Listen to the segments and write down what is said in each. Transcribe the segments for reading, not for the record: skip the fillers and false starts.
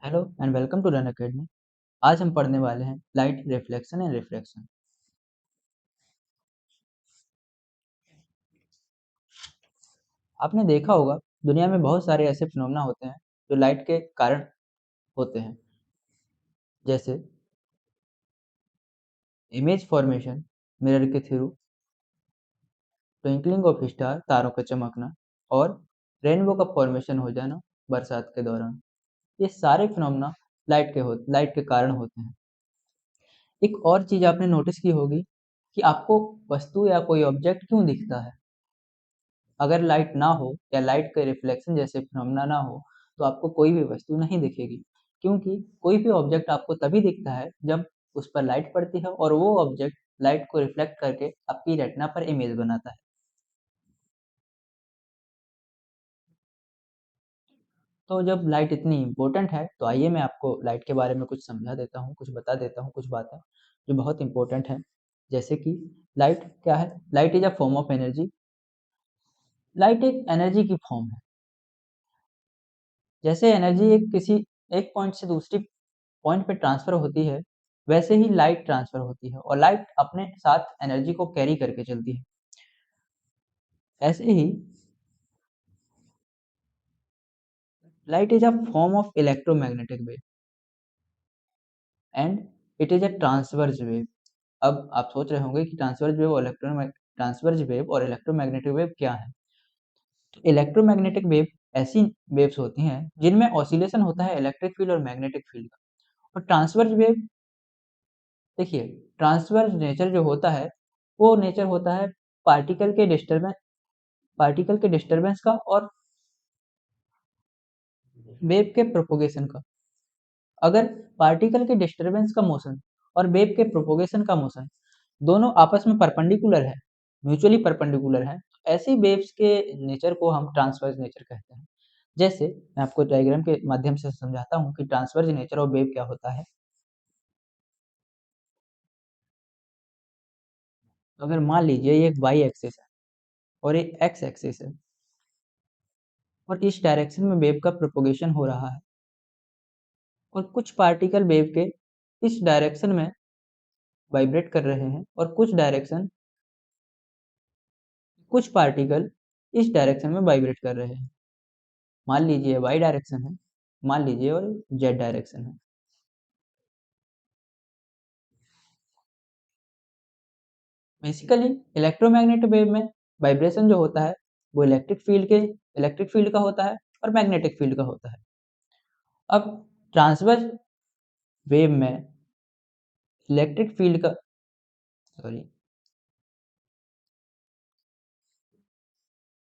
Hello and welcome to Run Academy. आज हम पढ़ने वाले हैं लाइट रिफ्लेक्शन एंड रिफ्रैक्शन। आपने देखा होगा दुनिया में बहुत सारे ऐसे फिनोमेना होते हैं जो लाइट के कारण होते हैं, जैसे इमेज फॉर्मेशन, मिरर के थ्रू, ट्विंकलिंग ऑफ स्टार, तारों का चमकना, और रेनबो का फॉर्मेशन हो जाना बरसात के दौरान। ये सारे फिनोमेना लाइट के कारण होते हैं। एक और चीज़ आपने नोटिस की होगी कि आपको वस्तु या कोई ऑब्जेक्ट क्यों दिखता है। अगर लाइट ना हो या लाइट के रिफ्लेक्शन जैसे फिनोमेना ना हो तो आपको कोई भी वस्तु नहीं दिखेगी, क्योंकि कोई भी ऑब्जेक्ट आपको तभी दिखता है जब उस पर लाइट पड़ती है और वो ऑब्जेक्ट लाइट को रिफ्लेक्ट करके आपकी रेटिना पर इमेज बनाता है। तो जब लाइट इतनी इम्पोर्टेंट है तो आइए मैं आपको लाइट के बारे में कुछ समझा देता हूँ, कुछ बता देता हूँ, कुछ बातें जो बहुत इंपॉर्टेंट है। जैसे कि लाइट क्या है? Light is a form of energy. Light एक एनर्जी की फॉर्म है। जैसे एनर्जी एक पॉइंट से दूसरी पॉइंट पे ट्रांसफर होती है, वैसे ही लाइट ट्रांसफर होती है और लाइट अपने साथ एनर्जी को कैरी करके चलती है। ऐसे ही light is a form of electromagnetic wave and it is a transverse wave. अब आप सोच रहे होंगे कि ट्रांसवर्स वेव और इलेक्ट्रोमैग्नेटिक वेव क्या है? तो इलेक्ट्रोमैग्नेटिक वेव ऐसी वेव्स होती हैं जिनमें ऑसिलेशन होता है इलेक्ट्रिक फील्ड और मैग्नेटिक फील्ड का। और ट्रांसवर्स वेव, देखिए, ट्रांसवर्स नेचर जो होता है वो नेचर होता है पार्टिकल के डिस्टर्बेंस पार्टिकल के डिस्टर्बेंस का और वेव के प्रोपोगेशन का। अगर पार्टिकल के डिस्टर्बेंस का मोशन और वेव के प्रोपोगेशन का मोशन दोनों आपस में परपेंडिकुलर है, म्यूचुअली परपेंडिकुलर है, तो ऐसी वेव्स के नेचर को हम ट्रांसवर्स नेचर कहते हैं। जैसे मैं आपको डायग्राम के माध्यम से समझाता हूँ कि ट्रांसवर्स नेचर ऑफ वेव क्या होता है। अगर मान लीजिए ये एक वाई एक्सिस है और एक एक्स एक्सिस है और इस डायरेक्शन में वेव का प्रोपोगेशन हो रहा है और कुछ पार्टिकल वेव के इस डायरेक्शन में वाइब्रेट कर रहे हैं और कुछ पार्टिकल इस डायरेक्शन में वाइब्रेट कर रहे हैं। मान लीजिए वाई डायरेक्शन है, मान लीजिए और जेड डायरेक्शन है। बेसिकली इलेक्ट्रोमैग्नेटिक वेव में वाइब्रेशन जो होता है वो इलेक्ट्रिक फील्ड का होता है और मैग्नेटिक फील्ड का होता है। अब ट्रांसवर्स वेव में इलेक्ट्रिक फील्ड का सॉरी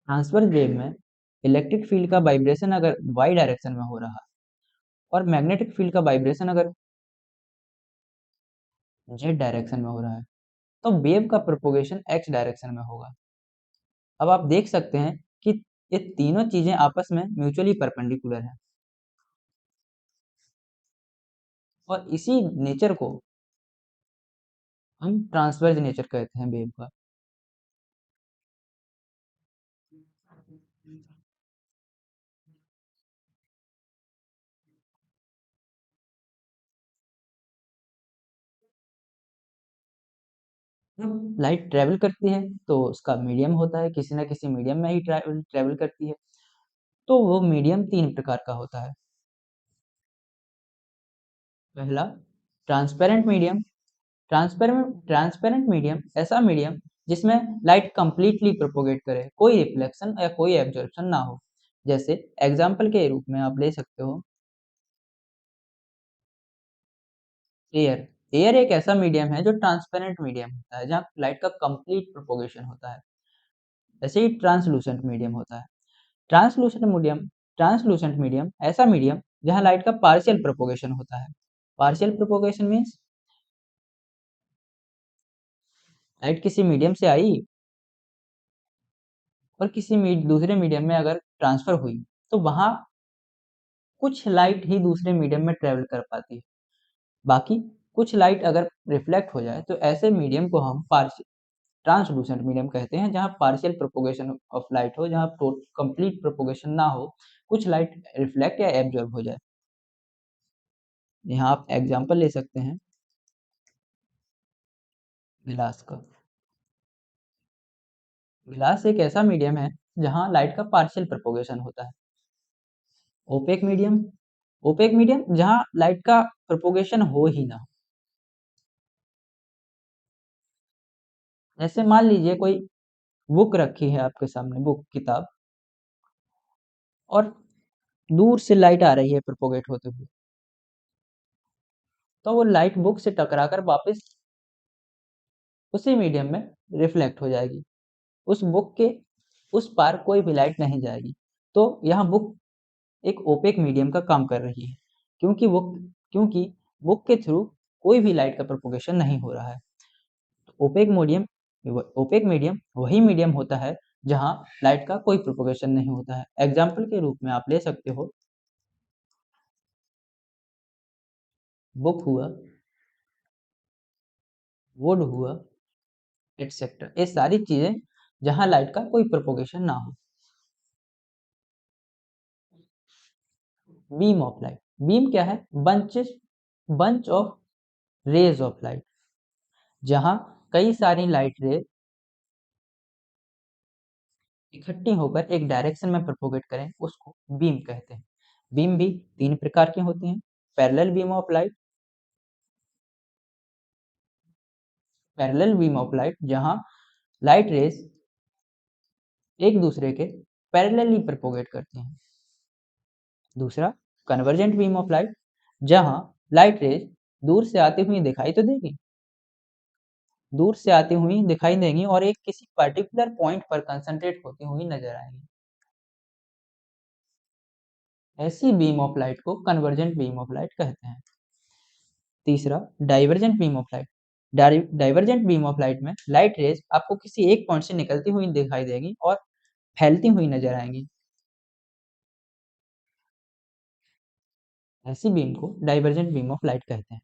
ट्रांसवर्स वेव में इलेक्ट्रिक फील्ड का वाइब्रेशन अगर वाई डायरेक्शन में हो रहा है और मैग्नेटिक फील्ड का वाइब्रेशन अगर जेड डायरेक्शन में हो रहा है, तो वेव का प्रोपोगेशन एक्स डायरेक्शन में होगा। अब आप देख सकते हैं कि ये तीनों चीजें आपस में म्यूचुअली परपेंडिकुलर हैं और इसी नेचर को हम ट्रांसवर्स नेचर कहते हैं वेव का। जब लाइट ट्रेवल करती है तो उसका मीडियम होता है, किसी ना किसी मीडियम में ही ट्रेवल करती है। तो वो मीडियम तीन प्रकार का होता है। पहला, ट्रांसपेरेंट मीडियम। ट्रांसपेरेंट मीडियम ऐसा मीडियम जिसमें लाइट कंप्लीटली प्रोपोगेट करे, कोई रिफ्लेक्शन या कोई एब्जॉर्प्शन ना हो। जैसे एग्जाम्पल के रूप में आप ले सकते हो एयर। एयर एक ऐसा मीडियम है जो ट्रांसपेरेंट मीडियम होता है जहाँ लाइट का कंप्लीट प्रोपोगेशन होता है। ऐसे ही ट्रांसलूसेंट मीडियम होता है। ट्रांसलूसेंट मीडियम ट्रांसलूसेंट मीडियम ऐसा मीडियम जहाँ लाइट का पार्शियल प्रोपोगेशन होता है। पार्शियल प्रोपोगेशन मीन्स लाइट किसी मीडियम से आई और दूसरे मीडियम में अगर ट्रांसफर हुई तो वहां कुछ लाइट ही दूसरे मीडियम में ट्रेवल कर पाती है, बाकी कुछ लाइट अगर रिफ्लेक्ट हो जाए तो ऐसे मीडियम को हम पार्शियल ट्रांसलूसेंट मीडियम कहते हैं, जहाँ पार्शियल प्रोपोगेशन ऑफ लाइट हो, जहाँ कंप्लीट प्रोपोगेशन ना हो, कुछ लाइट रिफ्लेक्ट या एब्जॉर्ब हो जाए। यहाँ आप एग्जाम्पल ले सकते हैं गिलास का। गिलास एक ऐसा मीडियम है जहाँ लाइट का पार्शियल प्रोपोगेशन होता है। ओपेक मीडियम, ओपेक मीडियम जहाँ लाइट का प्रोपोगेशन हो ही ना। जैसे मान लीजिए कोई बुक रखी है आपके सामने, बुक किताब, और दूर से लाइट आ रही है प्रोपोगेट होते हुए, तो वो लाइट बुक से टकराकर वापस उसी मीडियम में रिफ्लेक्ट हो जाएगी। उस बुक के उस पार कोई भी लाइट नहीं जाएगी। तो यहाँ बुक एक ओपेक मीडियम का काम कर रही है, क्योंकि बुक के थ्रू कोई भी लाइट का प्रोपोगेशन नहीं हो रहा है। तो ओपेक मीडियम वही मीडियम होता है जहाँ लाइट का कोई प्रोपोगेशन नहीं होता है। एग्जाम्पल के रूप में आप ले सकते हो बुक हुआ, वुड हुआ, एटसेट्रा। ये सारी चीजें जहाँ लाइट का कोई प्रोपोगेशन ना हो। बीम ऑफ लाइट, बीम क्या है? Bunch of rays of light, जहाँ कई सारी लाइट रे इकट्ठी होकर एक डायरेक्शन में प्रोपोगेट करें, उसको बीम कहते हैं। बीम भी तीन प्रकार के होते हैं। Parallel beam of light, parallel beam of light जहां लाइट रेज एक दूसरे के पैरेलली प्रोपोगेट करती हैं। दूसरा कन्वर्जेंट बीम ऑफ लाइट, जहां लाइट रेज दूर से आती हुई दिखाई तो देगी, दूर से आती हुई दिखाई देंगी और एक किसी पर्टिकुलर पॉइंट पर कंसंट्रेट होती हुई नजर आएंगी। ऐसी बीम ऑफ लाइट को कन्वर्जेंट बीम ऑफ लाइट कहते हैं। तीसरा divergent beam of light, divergent beam of light में लाइट रेज आपको किसी एक पॉइंट से निकलती हुई दिखाई देगी और फैलती हुई नजर आएंगी। ऐसी बीम को डाइवर्जेंट बीम ऑफ लाइट कहते हैं।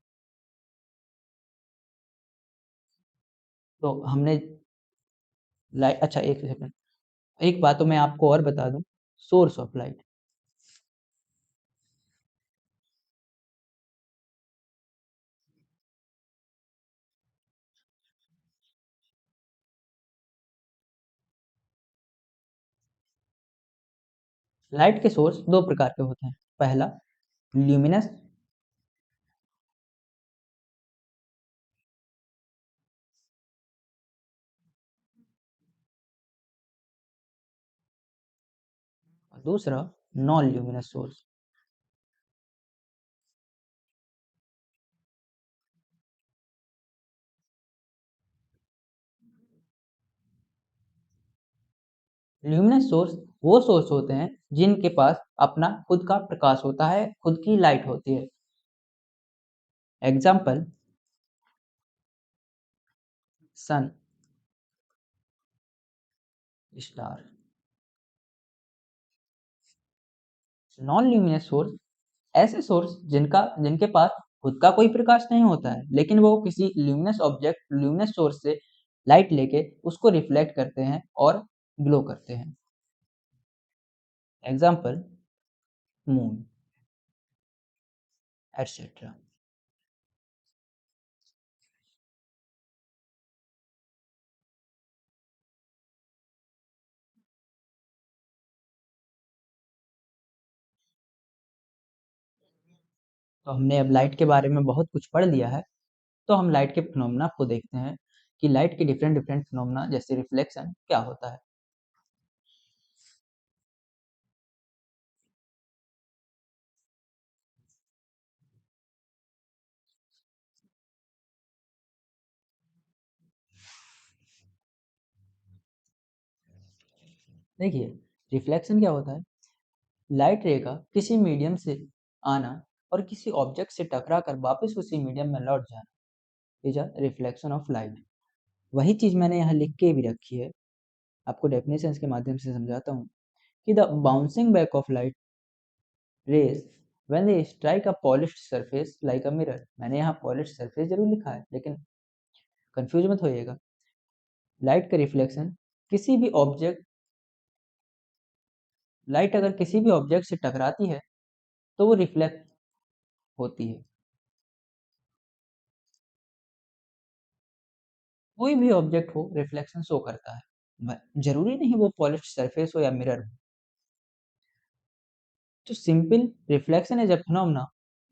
तो हमने लाइट, अच्छा एक सेकंड, एक बात तो मैं आपको और बता दूं, सोर्स ऑफ लाइट। लाइट के सोर्स दो प्रकार के होते हैं। पहला ल्यूमिनस, और दूसरा non luminous source. Luminous source वो सोर्स होते हैं जिनके पास अपना खुद का प्रकाश होता है, खुद की लाइट होती है। Example sun, star. Non luminous source ऐसे सोर्स जिनके पास खुद का कोई प्रकाश नहीं होता है, लेकिन वो किसी ल्यूमिनस सोर्स से लाइट लेके उसको रिफ्लेक्ट करते हैं और ग्लो करते हैं। Example moon, etcetera. तो हमने अब लाइट के बारे में बहुत कुछ पढ़ लिया है। तो हम लाइट के फिनोमेना को देखते हैं कि लाइट के डिफरेंट डिफरेंट फिनोमेना जैसे रिफ्लेक्शन क्या होता है। देखिए, रिफ्लेक्शन क्या होता है? लाइट रे का किसी मीडियम से आना और किसी ऑब्जेक्ट से टकरा कर वापस उसी मीडियम में लौट जाना is a reflection of light. वही चीज मैंने यहाँ लिख के भी रखी है, आपको डेफिनेशंस के माध्यम से समझाता हूँ कि the bouncing back of light rays when they strike a polished surface like a mirror. मैंने यहाँ पॉलिश्ड सरफेस जरूर लिखा है, लेकिन कंफ्यूज मत होइएगा। लाइट का रिफ्लेक्शन किसी भी ऑब्जेक्ट लाइट अगर किसी भी ऑब्जेक्ट से टकराती है तो वो रिफ्लेक्ट होती है। कोई भी ऑब्जेक्ट हो रिफ्लेक्शन शो करता है। जरूरी नहीं वो पॉलिश्ड सरफेस हो या मिरर हो। तो simple reflection is a phenomena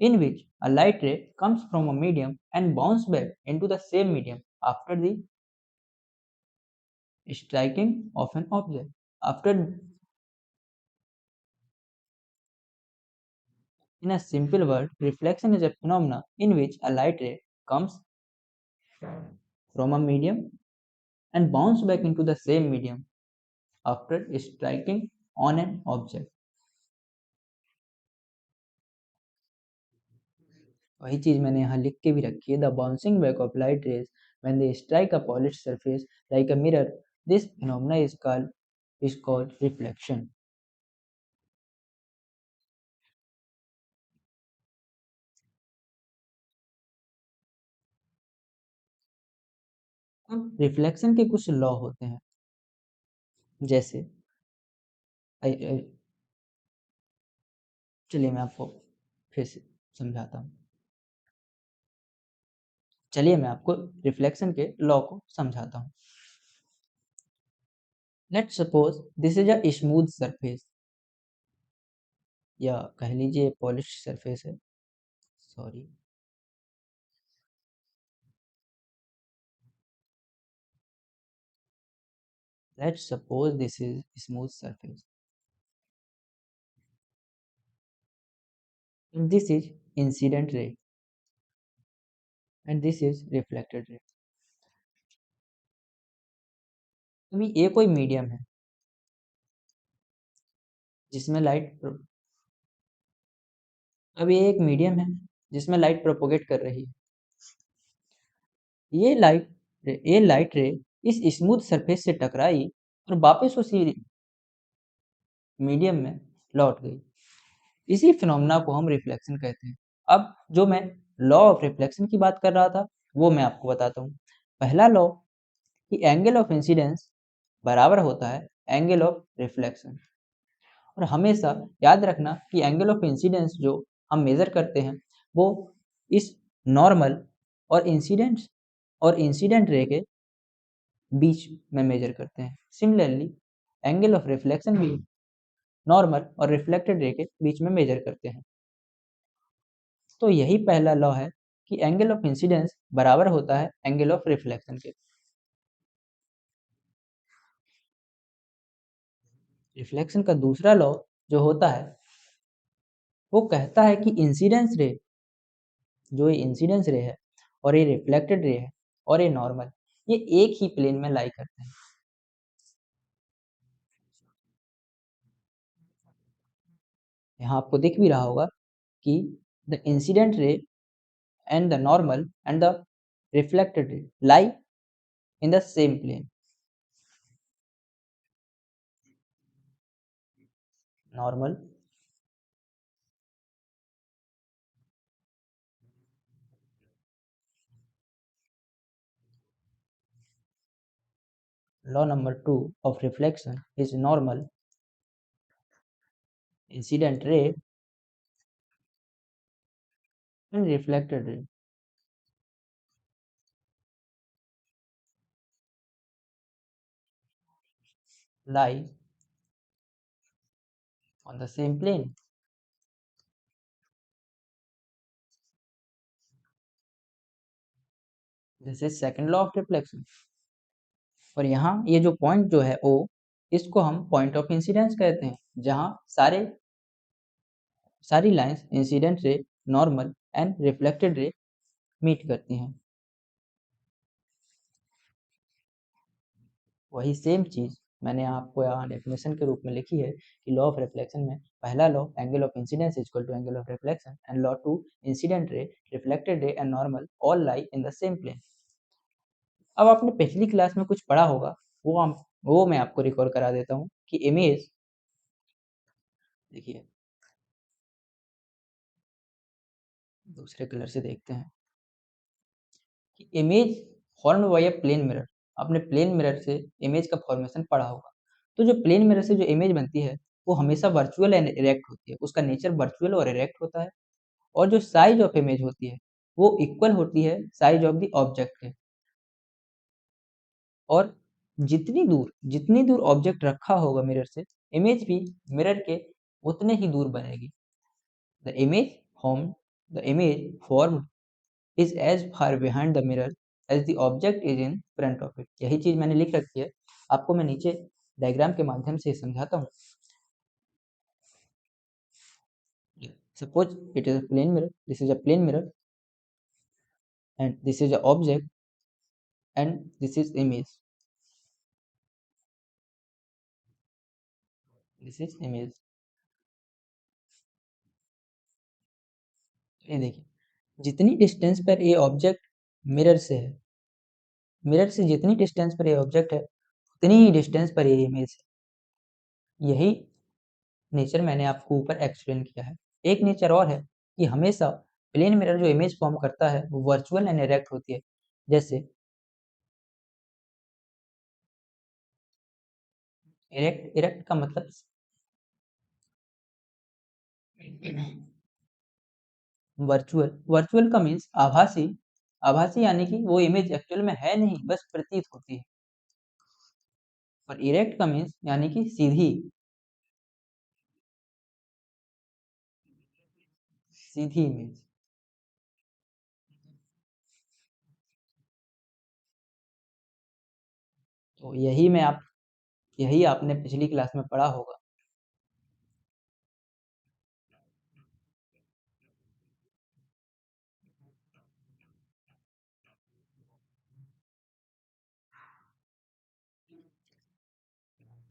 in which a light ray comes from a medium and bounces back into the same medium after the striking of an object. After, in a simple word, reflection is a phenomena in which a light ray comes from a medium and bounces back into the same medium after striking on an object. वही चीज मैंने यहाँ लिख के भी रखी है, the bouncing back of light rays when they strike a polished surface like a mirror, this phenomena is called reflection. अब रिफ्लेक्शन के कुछ लॉ होते हैं, जैसे चलिए मैं आपको फिर से समझाता हूँ। चलिए मैं आपको रिफ्लेक्शन के लॉ को समझाता हूँ। Let's suppose this is a smooth surface, या कह लीजिए पॉलिश सरफेस है, sorry. Let's suppose this is smooth surface and this is incident ray and this is reflected ray। अभी ये कोई मीडियम है जिसमें अभी एक मीडियम है जिसमें लाइट प्रोपोगेट कर रही है। ये लाइट रे इस स्मूथ सरफेस से टकराई और वापस उसी मीडियम में लौट गई। इसी फिनोमेना को हम रिफ्लेक्शन कहते हैं। अब जो मैं लॉ ऑफ रिफ्लेक्शन की बात कर रहा था वो मैं आपको बताता हूँ। पहला लॉ कि एंगल ऑफ इंसिडेंस बराबर होता है एंगल ऑफ रिफ्लेक्शन। और हमेशा याद रखना कि एंगल ऑफ इंसिडेंस जो हम मेजर करते हैं वो इस नॉर्मल और इंसिडेंट रे के बीच में मेजर करते हैं। सिमिलरली एंगल ऑफ रिफ्लेक्शन भी नॉर्मल और रिफ्लेक्टेड रे के बीच में मेजर करते हैं। तो यही पहला लॉ है कि एंगल ऑफ इंसिडेंस बराबर होता है एंगल ऑफ रिफ्लेक्शन के। रिफ्लेक्शन का दूसरा लॉ जो होता है वो कहता है कि इंसिडेंस रे है और ये रिफ्लेक्टेड रे है और ये नॉर्मल, ये एक ही प्लेन में लाई करते हैं। यहाँ आपको दिख भी रहा होगा कि the incident ray and the normal and the reflected ray lie in the same plane. Normal, law number 2 of reflection is normal incident ray and reflected ray lie on the same plane. This is second law of reflection। और यहाँ ये जो point जो है O, इसको हम point of incidence कहते हैं, जहाँ सारी lines incident ray, normal and reflected ray meet करती हैं। वही सेम चीज़ मैंने आपको यहाँ डेफिनेशन के रूप में लिखी है कि लॉ ऑफ रिफ्लेक्शन में पहला law angle of incidence is equal to angle of reflection and law 2 incident ray, reflected ray and normal all lie in the same plane. अब आपने पिछली क्लास में कुछ पढ़ा होगा, वो मैं आपको रिकॉल करा देता हूँ कि इमेज, देखिए दूसरे कलर से देखते हैं कि image formed by a plane mirror. आपने प्लेन मिरर से इमेज का फॉर्मेशन पढ़ा होगा। तो जो प्लेन मिरर से जो इमेज बनती है वो हमेशा वर्चुअल एंड इरेक्ट होती है, उसका नेचर वर्चुअल और इरेक्ट होता है। और जो साइज ऑफ इमेज होती है वो इक्वल होती है साइज ऑफ द ऑब्जेक्ट के। और जितनी दूर ऑब्जेक्ट रखा होगा मिरर से, इमेज भी मिरर के उतने ही दूर बनेगी। The image form is as far behind the mirror as the object is in front of it. यही चीज मैंने लिख रखी है, आपको मैं नीचे डायग्राम के माध्यम से समझाता हूँ। Suppose it is a plane mirror, this is a plane mirror, and this is a object, and this is image. This is image. ये देखिए, जितनी डिस्टेंस पर ये ऑब्जेक्ट मिरर से है, मिरर से जितनी डिस्टेंस पर ये ऑब्जेक्ट है, उतनी ही डिस्टेंस पर ये इमेज है। यही नेचर मैंने आपको ऊपर एक्सप्लेन किया है। एक नेचर और है कि हमेशा प्लेन मिरर जो इमेज फॉर्म करता है वो वर्चुअल एंड इरेक्ट होती है। जैसे इरेक्ट का मतलब वर्चुअल का मीन्स आभासी। आभासी यानी कि वो इमेज एक्चुअल में है नहीं, बस प्रतीत होती है। और इरेक्ट का मीन्स यानी कि सीधी इमेज। तो यही आपने पिछली क्लास में पढ़ा होगा।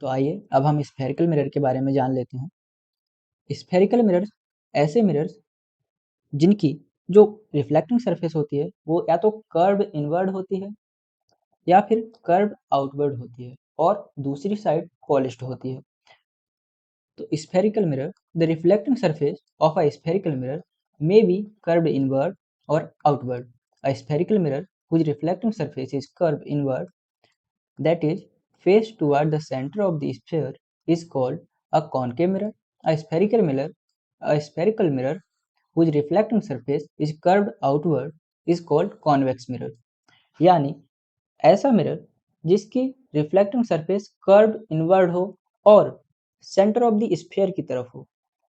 तो आइए अब हम स्फेरिकल मिरर के बारे में जान लेते हैं। स्फेरिकल मिरर्स ऐसे मिरर्स जिनकी जो रिफ्लेक्टिंग सरफेस होती है वो या तो कर्व इनवर्ड होती है या फिर कर्व आउटवर्ड होती है और दूसरी साइड पॉलिश्ड होती है। तो spherical mirror, the reflecting surface of a spherical mirror may be curved inward or outward. A spherical mirror whose reflecting surface is curved inward, that is, faced toward the center of the sphere, is called a concave mirror. A spherical mirror whose reflecting surface is curved outward is called convex mirror. यानी ऐसा mirror जिसकी reflecting surface curve inward हो और centre of the sphere की तरफ हो,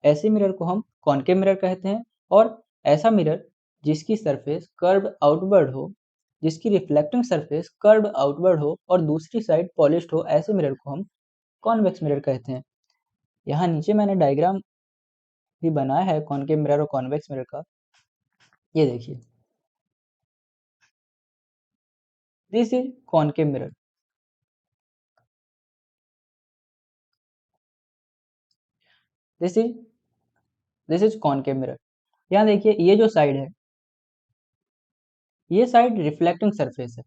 ऐसे mirror को हम कॉनकेव मिरर कहते हैं। और ऐसा मिरर जिसकी सरफेस कर्व आउटवर्ड हो, जिसकी रिफ्लेक्टिंग सरफेस कर्व आउटवर्ड हो और दूसरी साइड पॉलिश्ड हो, ऐसे मिरर को हम कॉन्वेक्स मिरर कहते हैं। यहाँ नीचे मैंने डायग्राम भी बनाया है कॉनकेव मिरर और कॉन्वेक्स मिरर का, ये देखिए। This is concave mirror, this is concave mirror. यहाँ देखिए, ये जो साइड है, ये साइड रिफ्लेक्टिंग सरफेस है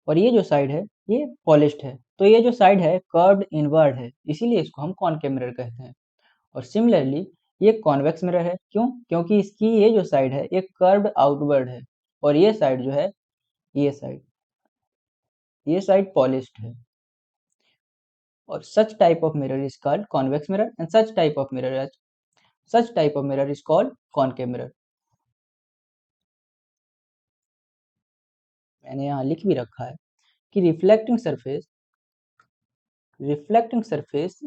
और ये जो साइड है ये पॉलिश्ड है। तो ये जो साइड है कर्व्ड इनवर्ड है, इसीलिए इसको हम कॉनकेव मिरर कहते हैं। और सिमिलरली ये कॉन्वेक्स मिरर है। क्यों? क्योंकि इसकी ये जो साइड है ये कर्व्ड आउटवर्ड है और ये साइड जो है, ये साइड पॉलिश्ड है। और such type of mirror is called convex mirror and such type of mirror is called concave mirror। मैंने यहाँ लिख भी रखा है कि reflecting surface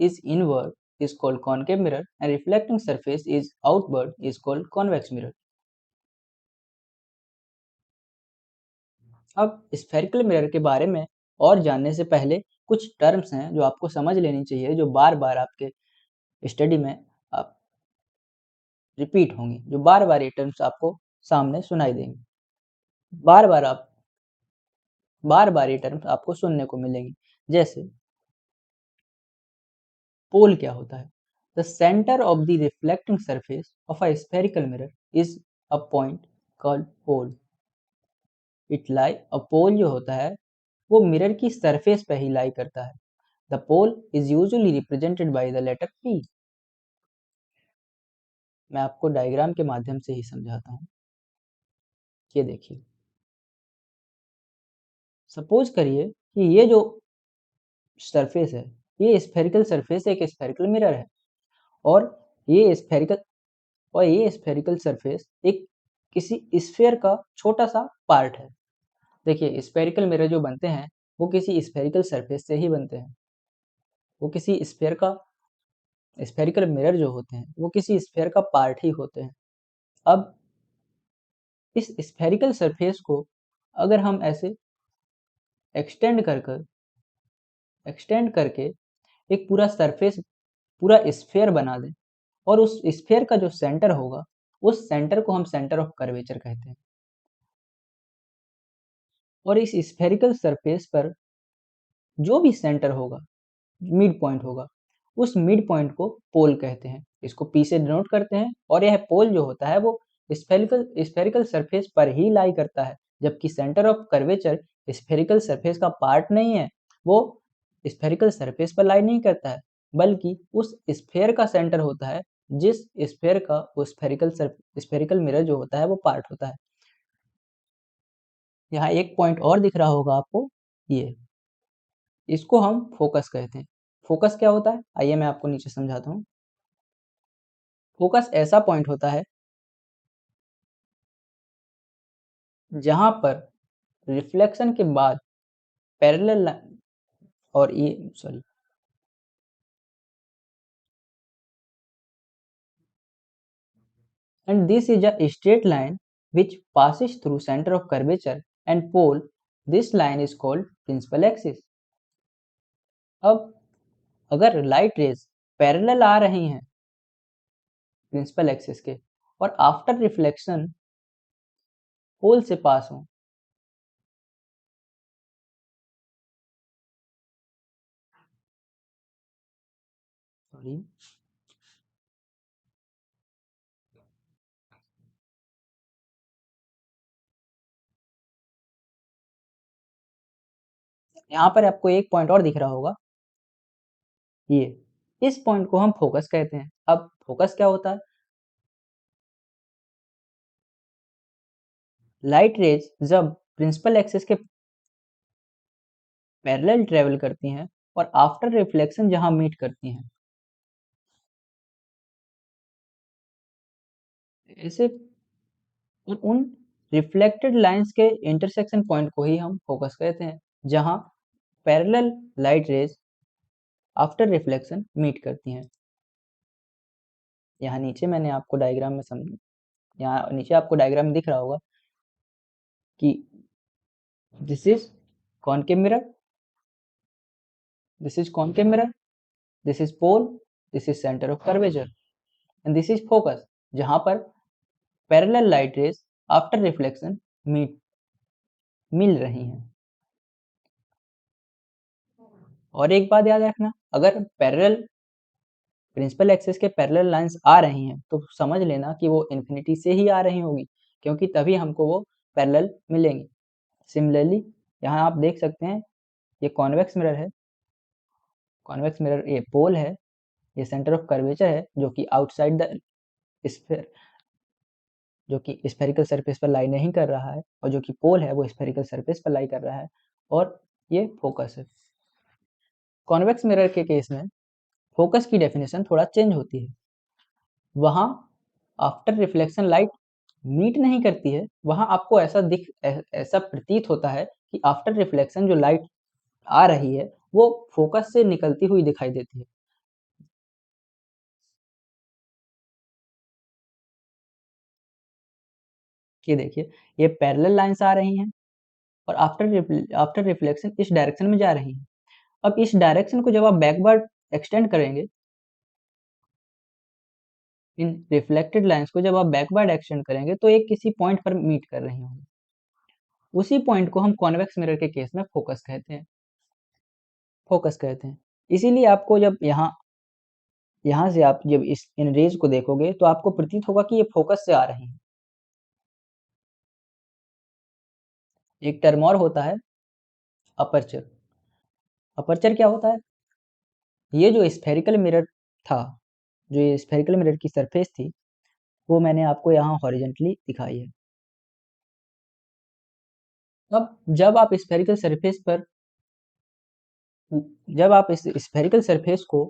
is inward is called concave mirror and reflecting surface is outward is called convex mirror। अब spherical mirror के बारे में और जानने से पहले कुछ टर्म्स हैं जो आपको समझ लेनी चाहिए, जो बार बार आपके स्टडी में आप रिपीट होंगी, जो बार बार ये टर्म्स आपको सामने सुनाई देंगी, बार बार ये टर्म्स आपको सुनने को मिलेंगी। जैसे पोल क्या होता है? The centre of the reflecting surface of a spherical mirror is a point called pole. Pole जो होता है वो मिरर की सरफेस पे ही लाई करता है। The pole is usually represented by the letter P। मैं आपको डायग्राम के माध्यम से ही समझाता हूँ, ये देखिए। सपोज करिए कि ये जो सरफेस है, ये स्फेरिकल सरफेस एक स्फेरिकल मिरर है और ये स्फेरिकल सरफेस एक किसी स्फीयर का छोटा सा पार्ट है। देखिए, स्फेरिकल मिरर जो बनते हैं वो किसी स्फेरिकल सरफेस से ही बनते हैं। वो किसी स्फेयर का स्फेरिकल मिरर जो होते हैं वो किसी स्फेयर का पार्ट ही होते हैं। अब इस स्फेरिकल सरफेस को अगर हम ऐसे एक्सटेंड करके एक पूरा सरफेस, पूरा स्फेयर बना दें, और उस स्फेयर का जो सेंटर होगा, उस सेंटर को हम सेंटर ऑफ कर्वेचर कहते हैं। और इस स्फेरिकल सरफेस पर जो भी सेंटर होगा, मिड पॉइंट होगा, उस मिड पॉइंट को पोल कहते हैं। इसको पी से डिनोट करते हैं, और यह पोल जो होता है वो स्फेरिकल सरफेस पर ही लाई करता है, जबकि centre of curvature spherical surface का पार्ट नहीं है। वो स्फेरिकल सरफेस पर लाई नहीं करता है, बल्कि उस स्फेयर का सेंटर होता है, जिस स्फेयर का वो स्फेरिकल मिरर जो होता है वो पार्ट होता है। यहाँ एक पॉइंट और दिख रहा होगा आपको, ये इसको हम फोकस कहते हैं। फोकस क्या होता है, आइए मैं आपको नीचे समझाता हूँ। फोकस ऐसा पॉइंट होता है जहां पर रिफ्लेक्शन के बाद पैरेलल और ये sorry and this is a straight line which passes through center of curvature and pole. This line is called principal axis. अब अगर लाइट रेज पैरेलल आ रही हैं प्रिंसिपल एक्सिस के, और आफ्टर रिफ्लेक्शन पोल से पास हो, सॉरी यहाँ पर आपको एक पॉइंट और दिख रहा होगा, ये इस पॉइंट को हम फोकस कहते हैं। अब फोकस क्या होता है, लाइट रेज जब प्रिंसिपल एक्सिस के पैरेलल ट्रेवल करती हैं और आफ्टर रिफ्लेक्शन जहां मीट करती हैं, ऐसे उन रिफ्लेक्टेड लाइंस के इंटरसेक्शन पॉइंट को ही हम फोकस कहते हैं, जहां parallel light rays after reflection meet करती हैं। यहाँ नीचे मैंने आपको डायग्राम में यहाँ नीचे आपको डायग्राम में दिख रहा होगा कि this is concave mirror, this is concave mirror, this is pole, this is centre of curvature, and this is focus, जहां पर parallel light rays after reflection मिल रही हैं। और एक बात याद रखना, अगर पैरेलल प्रिंसिपल एक्सिस के पैरेलल लाइंस आ रही हैं तो समझ लेना कि वो इन्फिनिटी से ही आ रही होगी, क्योंकि तभी हमको वो पैरेलल मिलेंगी। सिमिलरली यहाँ आप देख सकते हैं, ये कॉन्वेक्स मिरर है, कॉन्वेक्स मिरर ये पोल है, ये सेंटर ऑफ कर्वेचर है जो कि आउटसाइड द स्फीयर, जो कि स्फेरिकल सरफेस पर लाई नहीं कर रहा है, और जो कि पोल है वो स्फेरिकल सरफेस पर लाई कर रहा है, और ये फोकस है। कॉन्वेक्स मिरर के केस में फोकस की डेफिनेशन थोड़ा चेंज होती है। वहाँ आफ्टर रिफ्लेक्शन लाइट मीट नहीं करती है, वहाँ आपको ऐसा प्रतीत होता है कि आफ्टर रिफ्लेक्शन जो लाइट आ रही है वो फोकस से निकलती हुई दिखाई देती है। ये देखिए, ये पैरेलल लाइंस आ रही हैं और आफ्टर रिफ्लेक्शन इस डायरेक्शन में जा रही हैं। अब इस डायरेक्शन को जब आप बैकवर्ड एक्सटेंड करेंगे, इन रिफ्लेक्टेड लाइंस को जब आप बैकवर्ड एक्सटेंड करेंगे तो एक किसी पॉइंट पर मीट कर रही होंगी। उसी पॉइंट को हम कॉन्वेक्स मिरर के केस में फोकस कहते हैं। इसीलिए आपको जब यहाँ से आप जब इन रेज को देखोगे तो आपको प्रतीत होगा कि ये फोकस से आ रही हैं। एक टर्म और होता है अपर्चर। अपर्चर क्या होता है, ये जो स्फेरिकल मिरर था, जो ये स्फेरिकल मिरर की सरफेस थी, वो मैंने आपको यहाँ हॉरिजेंटली दिखाई है। अब जब आप इस स्फेरिकल सरफेस को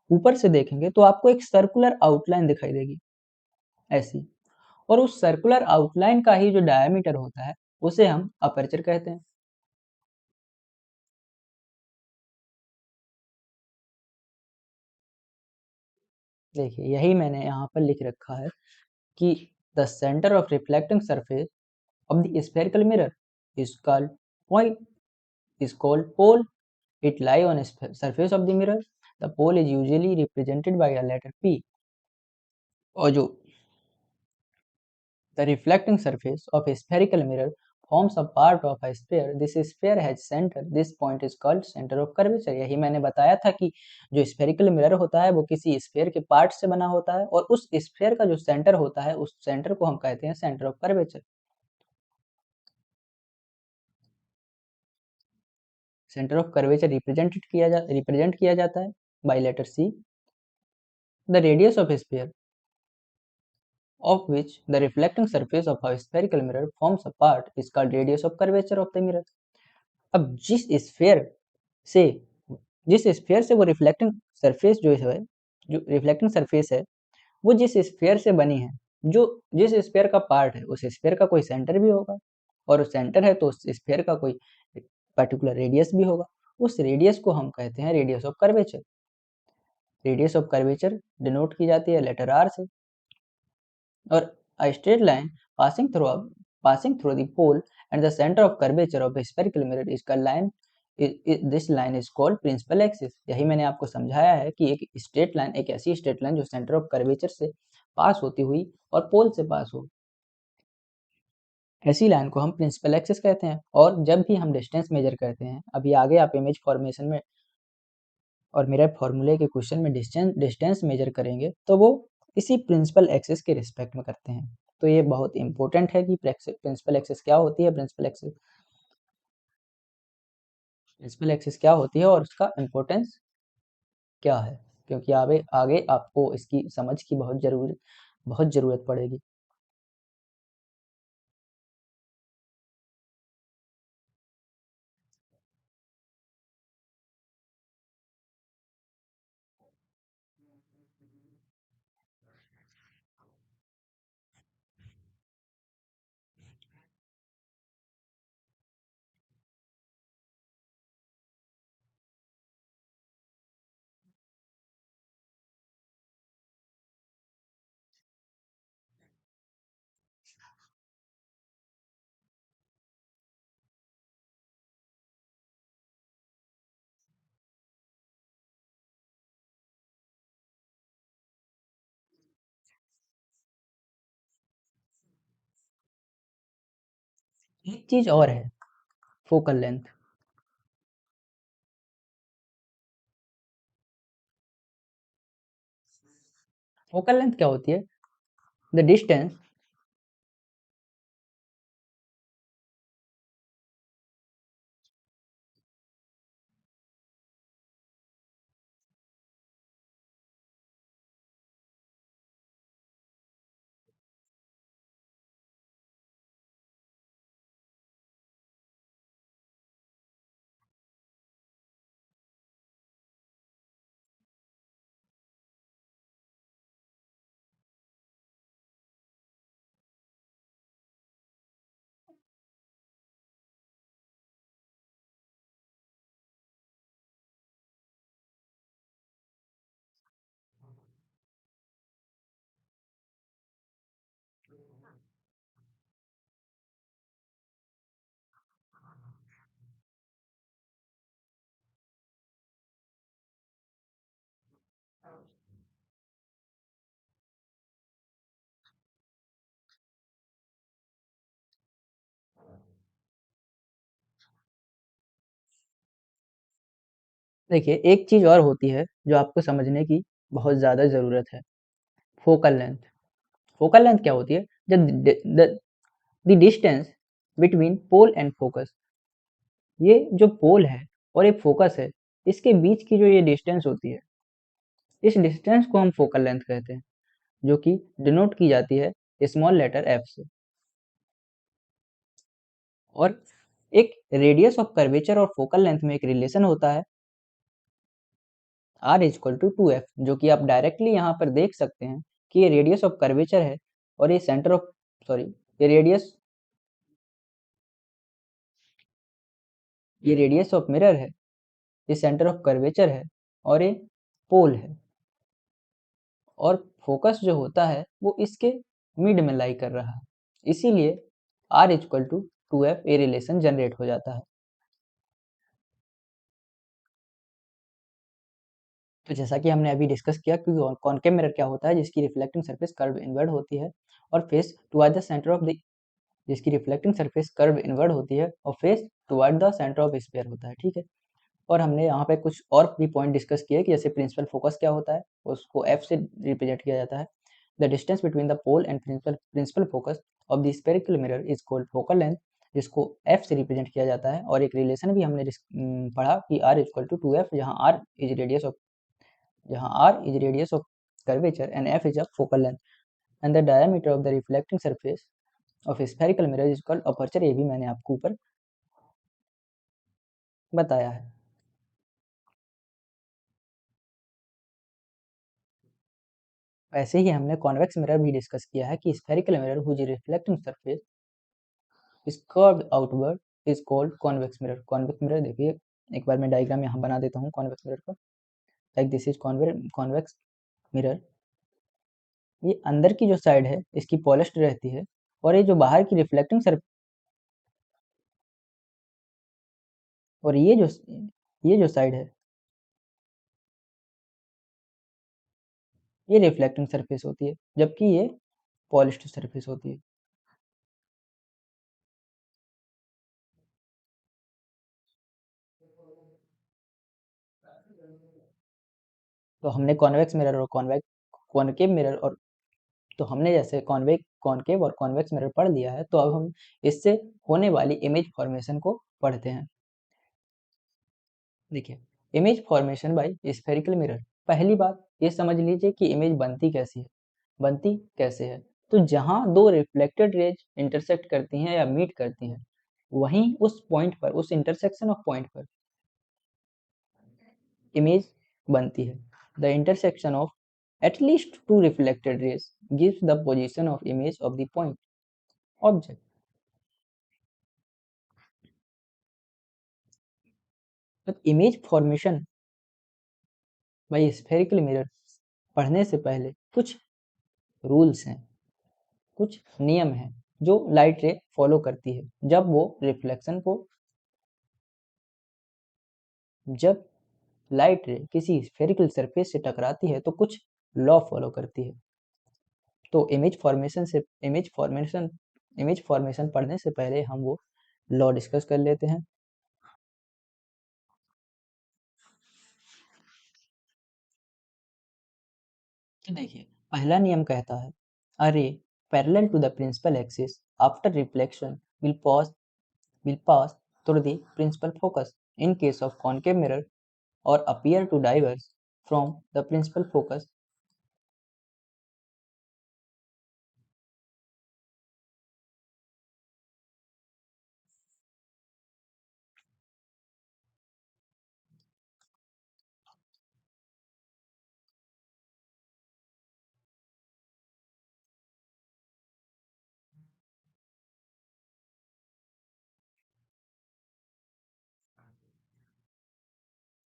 ऊपर से देखेंगे तो आपको एक सर्कुलर आउटलाइन दिखाई देगी ऐसी, और उस सर्कुलर आउटलाइन का ही जो डायमीटर होता है उसे हम अपर्चर कहते हैं। देखिए यही मैंने यहाँ पर लिख रखा है कि the centre of reflecting surface of the spherical mirror is called point is called pole. It lie on a surface of the mirror. The pole is usually represented by a letter P. और जो the reflecting surface of a spherical mirror forms a part of a sphere. This sphere has center. This point is called center of curvature. यही मैंने बताया था कि जो spherical mirror होता है वो किसी sphere के पार्ट से बना होता है और उस sphere का जो सेंटर होता है उस सेंटर को हम कहते हैं centre of curvature. Centre of curvature represent किया जाता है by letter C. The radius of sphere of which the reflecting surface of a spherical mirror forms a part is called radius of curvature of the mirror. अब जिस sphere से वो reflecting surface जो है जो रिफ्लेक्टिंग सरफेस है वो जिस स्फीयर से बनी है जो जिस स्फीयर का पार्ट है उस स्फीयर का कोई सेंटर भी होगा और सेंटर है तो उस स्फीयर का कोई पर्टिकुलर रेडियस भी होगा. उस रेडियस को हम कहते हैं radius of curvature. Radius of curvature denote की जाती है लेटर आर से. और a straight line passing through the pole and the center of curvature of a spherical mirror is called line. This line is called principal axis. यही मैंने आपको समझाया है कि एक स्ट्रेट लाइन एक ऐसी स्ट्रेट लाइन जो सेंटर ऑफ कर्वेचर से पास होती हुई और पोल से पास हो ऐसी लाइन को हम प्रिंसिपल एक्सिस कहते हैं. और जब भी हम डिस्टेंस मेजर करते हैं अभी आगे आप इमेज फॉर्मेशन में और मेरे फॉर्मूले के क्वेश्चन में डिस्टेंस मेजर करेंगे तो वो इसी प्रिंसिपल एक्सिस के रिस्पेक्ट में करते हैं. तो ये बहुत इंपॉर्टेंट है कि प्रिंसिपल एक्सिस क्या होती है. प्रिंसिपल एक्सिस क्या होती है और उसका इम्पोर्टेंस क्या है क्योंकि आगे आगे आपको इसकी समझ की बहुत ज़रूरत पड़ेगी. एक चीज़ और है फोकल लेंथ. फोकल लेंथ क्या होती है. द डिस्टेंस देखिए एक चीज़ और होती है जो आपको समझने की बहुत ज़्यादा ज़रूरत है. Focal length. फोकल लेंथ क्या होती है. जब the distance between pole and focus. ये जो पोल है और एक फोकस है इसके बीच की जो ये डिस्टेंस होती है इस डिस्टेंस को हम फोकल लेंथ कहते हैं जो कि डिनोट की जाती है स्मॉल लेटर एफ से. और एक रेडियस ऑफ कर्वेचर और फोकल लेंथ में एक रिलेशन होता है r इक्वल टू 2f जो कि आप डायरेक्टली यहाँ पर देख सकते हैं कि ये रेडियस ऑफ कर्वेचर है और ये सेंटर ऑफ ये रेडियस ऑफ मिरर है. ये सेंटर ऑफ कर्वेचर है और ये पोल है और फोकस जो होता है वो इसके मिड में लाई कर रहा है, इसीलिए R इक्वल टू 2F ये रिलेशन जनरेट हो जाता है। तो जैसा कि हमने अभी डिस्कस किया कि कॉनकेव मिरर क्या होता है, जिसकी रिफ्लेक्टिंग सरफेस कर्व इनवर्ड होती है और face toward the centre of the जिसकी रिफ्लेक्टिंग सरफेस कर्व इनवर्ड होती है और face toward the centre of sphere होता है, ठीक है। और हमने यहाँ पे कुछ और भी पॉइंट डिस्कस किए कि जैसे प्रिंसिपल फोकस क्या होता है, उसको F से रिप्रेजेंट किया जाता है। The distance between the pole and principal focus of the spherical mirror is called focal length, जिसको F से रिप्रेजेंट किया जाता है। और एक रिलेशन भी हमने पढ़ा कि R इक्वल टू 2F, जहाँ R is radius of curvature and F is a focal length and the diameter of the reflecting surface of spherical mirror is called aperture. ये भी मैंने आपको ऊपर बताया है। ऐसे ही हमने कॉन्वेक्स मिरर भी डिस्कस किया है कि spherical mirror whose reflecting surface is curved outward is called convex mirror. Convex mirror देखिए, एक बार मैं डायग्राम यहाँ बना देता हूँ कॉन्वेक्स मिरर का। Like this is convex mirror. ये अंदर की जो साइड है इसकी पॉलिश्ड रहती है और ये जो बाहर की रिफ्लेक्टिंग सरफेस और ये जो साइड है ये रिफ्लेक्टिंग सरफेस होती है, जबकि ये पॉलिश्ड सरफेस होती है। तो हमने कॉन्वेक्स मिरर और कॉनकेव मिरर और तो हमने जैसे कॉनकेव और कॉन्वेक्स मिरर पढ़ लिया है, तो अब हम इससे होने वाली इमेज फॉर्मेशन को पढ़ते हैं। देखिए, image formation by spherical mirror. पहली बात ये समझ लीजिए कि इमेज बनती कैसे है। तो जहां दो रिफ्लेक्टेड रेज इंटरसेक्ट करती हैं या मीट करती हैं, वहीं उस पॉइंट पर, उस इंटरसेक्शन ऑफ पॉइंट पर इमेज बनती है। The intersection of at least two reflected rays gives the position of image of the point object. but image formation by spherical mirror पढ़ने से पहले कुछ रूल्स हैं, कुछ नियम हैं जो लाइट रे फॉलो करती है जब लाइट रे किसी स्फेरिकल सरफेस से टकराती है तो कुछ लॉ फॉलो करती है। तो इमेज फॉर्मेशन पढ़ने से पहले हम वो लॉ डिस्कस कर लेते हैं। तो देखिए, पहला नियम कहता है a ray parallel to the principal axis after reflection will pass through the principal focus in case of concave mirror or appear to diverge from the principal focus।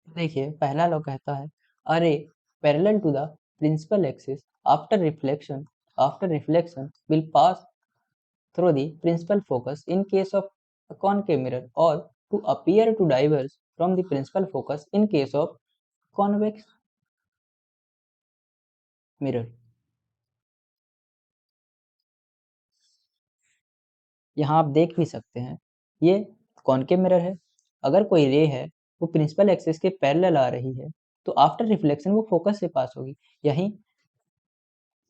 देखिए, पहला लॉ कहता है a ray parallel to the principal axis after reflection will pass through the principal focus in case of a concave mirror or to appear to diverge from the principal focus in case of convex mirror। यहाँ आप देख भी सकते हैं, ये concave mirror है। अगर कोई रे है वो प्रिंसिपल एक्सिस के पैरेलल आ रही है तो आफ्टर रिफ्लेक्शन वो फोकस से पास होगी।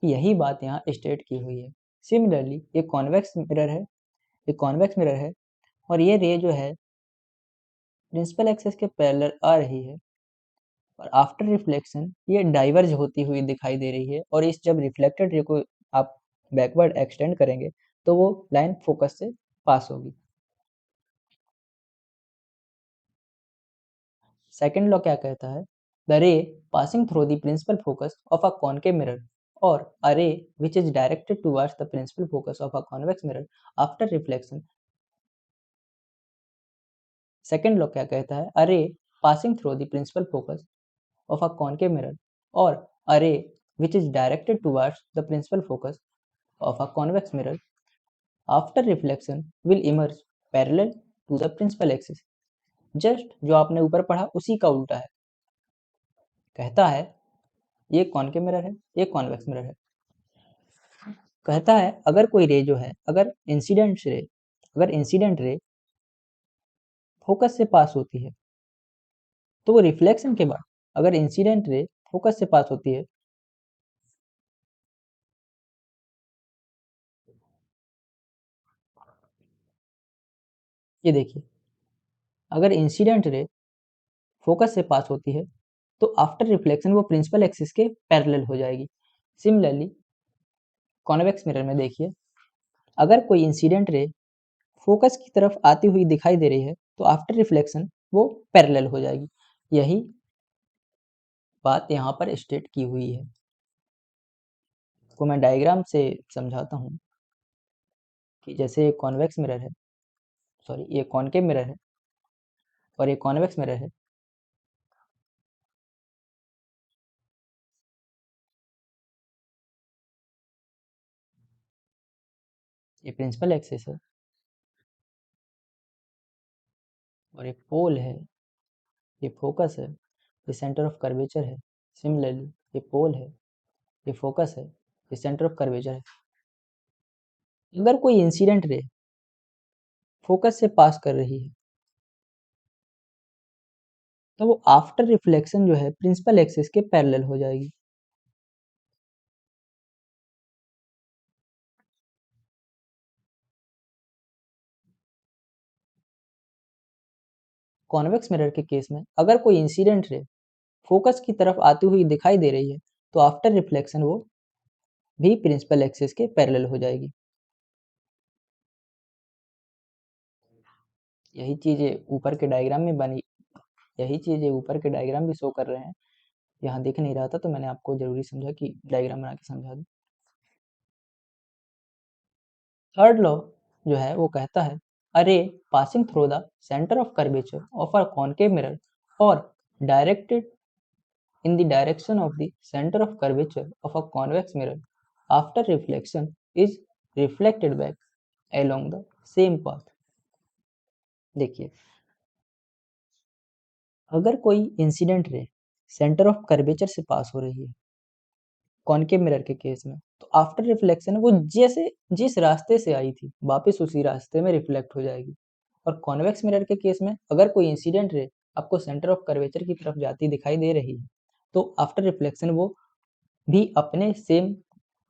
यही बात यहाँ स्टेट की हुई है। सिमिलरली ये कॉन्वेक्स मिरर है और ये रे जो है प्रिंसिपल एक्सिस के पैरेलल आ रही है और आफ्टर रिफ्लेक्शन ये डाइवर्ज होती हुई दिखाई दे रही है और इस जब रिफ्लेक्टेड रे को आप बैकवर्ड एक्सटेंड करेंगे तो वो लाइन फोकस से पास होगी। सेकेंड लॉ क्या कहता है, the ray passing through the principal focus of a concave mirror और a ray which is directed towards the principal focus of a convex mirror after reflection. Second law क्या कहता है, a ray passing through the principal focus of a concave mirror or a ray which is directed towards the principal focus of a convex mirror after reflection will emerge parallel to the principal axis. Just जो आपने ऊपर पढ़ा उसी का उल्टा है। कहता है ये कॉनकेव मिरर है, ये कॉन्वेक्स मिरर है। कहता है अगर कोई रे जो है, अगर इंसिडेंट रे फोकस से पास होती है तो वो रिफ्लेक्शन के बाद, अगर इंसिडेंट रे फोकस से पास होती है ये देखिए, अगर इंसिडेंट रे फोकस से पास होती है तो आफ्टर रिफ्लेक्शन वो प्रिंसिपल एक्सिस के पैरेलल हो जाएगी। सिमिलरली कॉन्वेक्स मिरर में देखिए, अगर कोई इंसिडेंट रे फोकस की तरफ आती हुई दिखाई दे रही है तो आफ्टर रिफ्लेक्शन वो पैरेलल हो जाएगी। यही बात यहाँ पर स्टेट की हुई है। को मैं डायग्राम से समझाता हूँ कि जैसे कॉन्वेक्स मिरर है, सॉरी ये कॉनकेव मिरर है और ये कॉन्वेक्स मिरर है। ये प्रिंसिपल एक्सिस है और ये पोल है, ये फोकस है, ये सेंटर ऑफ कर्वेचर है। सिमिलरली ये पोल है, ये फोकस है, ये सेंटर ऑफ कर्वेचर है। अगर कोई इंसिडेंट रे फोकस से पास कर रही है तो वो आफ्टर रिफ्लेक्शन जो है प्रिंसिपल एक्सिस के पैरेलल हो जाएगी। कॉन्वेक्स मिरर के केस में अगर कोई इंसिडेंट रे फोकस की तरफ आती हुई दिखाई दे रही है तो आफ्टर रिफ्लेक्शन वो भी प्रिंसिपल एक्सिस के पैरेलल हो जाएगी। यही चीजें ऊपर के डायग्राम में बनी, यही चीजें ऊपर के डायग्राम भी शो कर रहे हैं। यहाँ दिख नहीं रहा था तो मैंने आपको जरूरी समझा कि डायग्राम बना के समझा दूं। थर्ड लॉ जो है वो कहता है अरे passing through the centre of curvature of a concave mirror और directed in the direction of the center of curvature of a convex mirror after reflection is reflected back along the same path। देखिए, अगर कोई incident ray centre of curvature से पास हो रही है concave mirror के case में तो आफ्टर रिफ्लेक्शन वो जैसे जिस रास्ते से आई थी वापस उसी रास्ते में रिफ्लेक्ट हो जाएगी। और कॉन्वेक्स मिरर के केस में अगर कोई इंसिडेंट रे आपको सेंटर ऑफ कर्वेचर की तरफ जाती दिखाई दे रही है तो आफ्टर रिफ्लेक्शन वो भी अपने सेम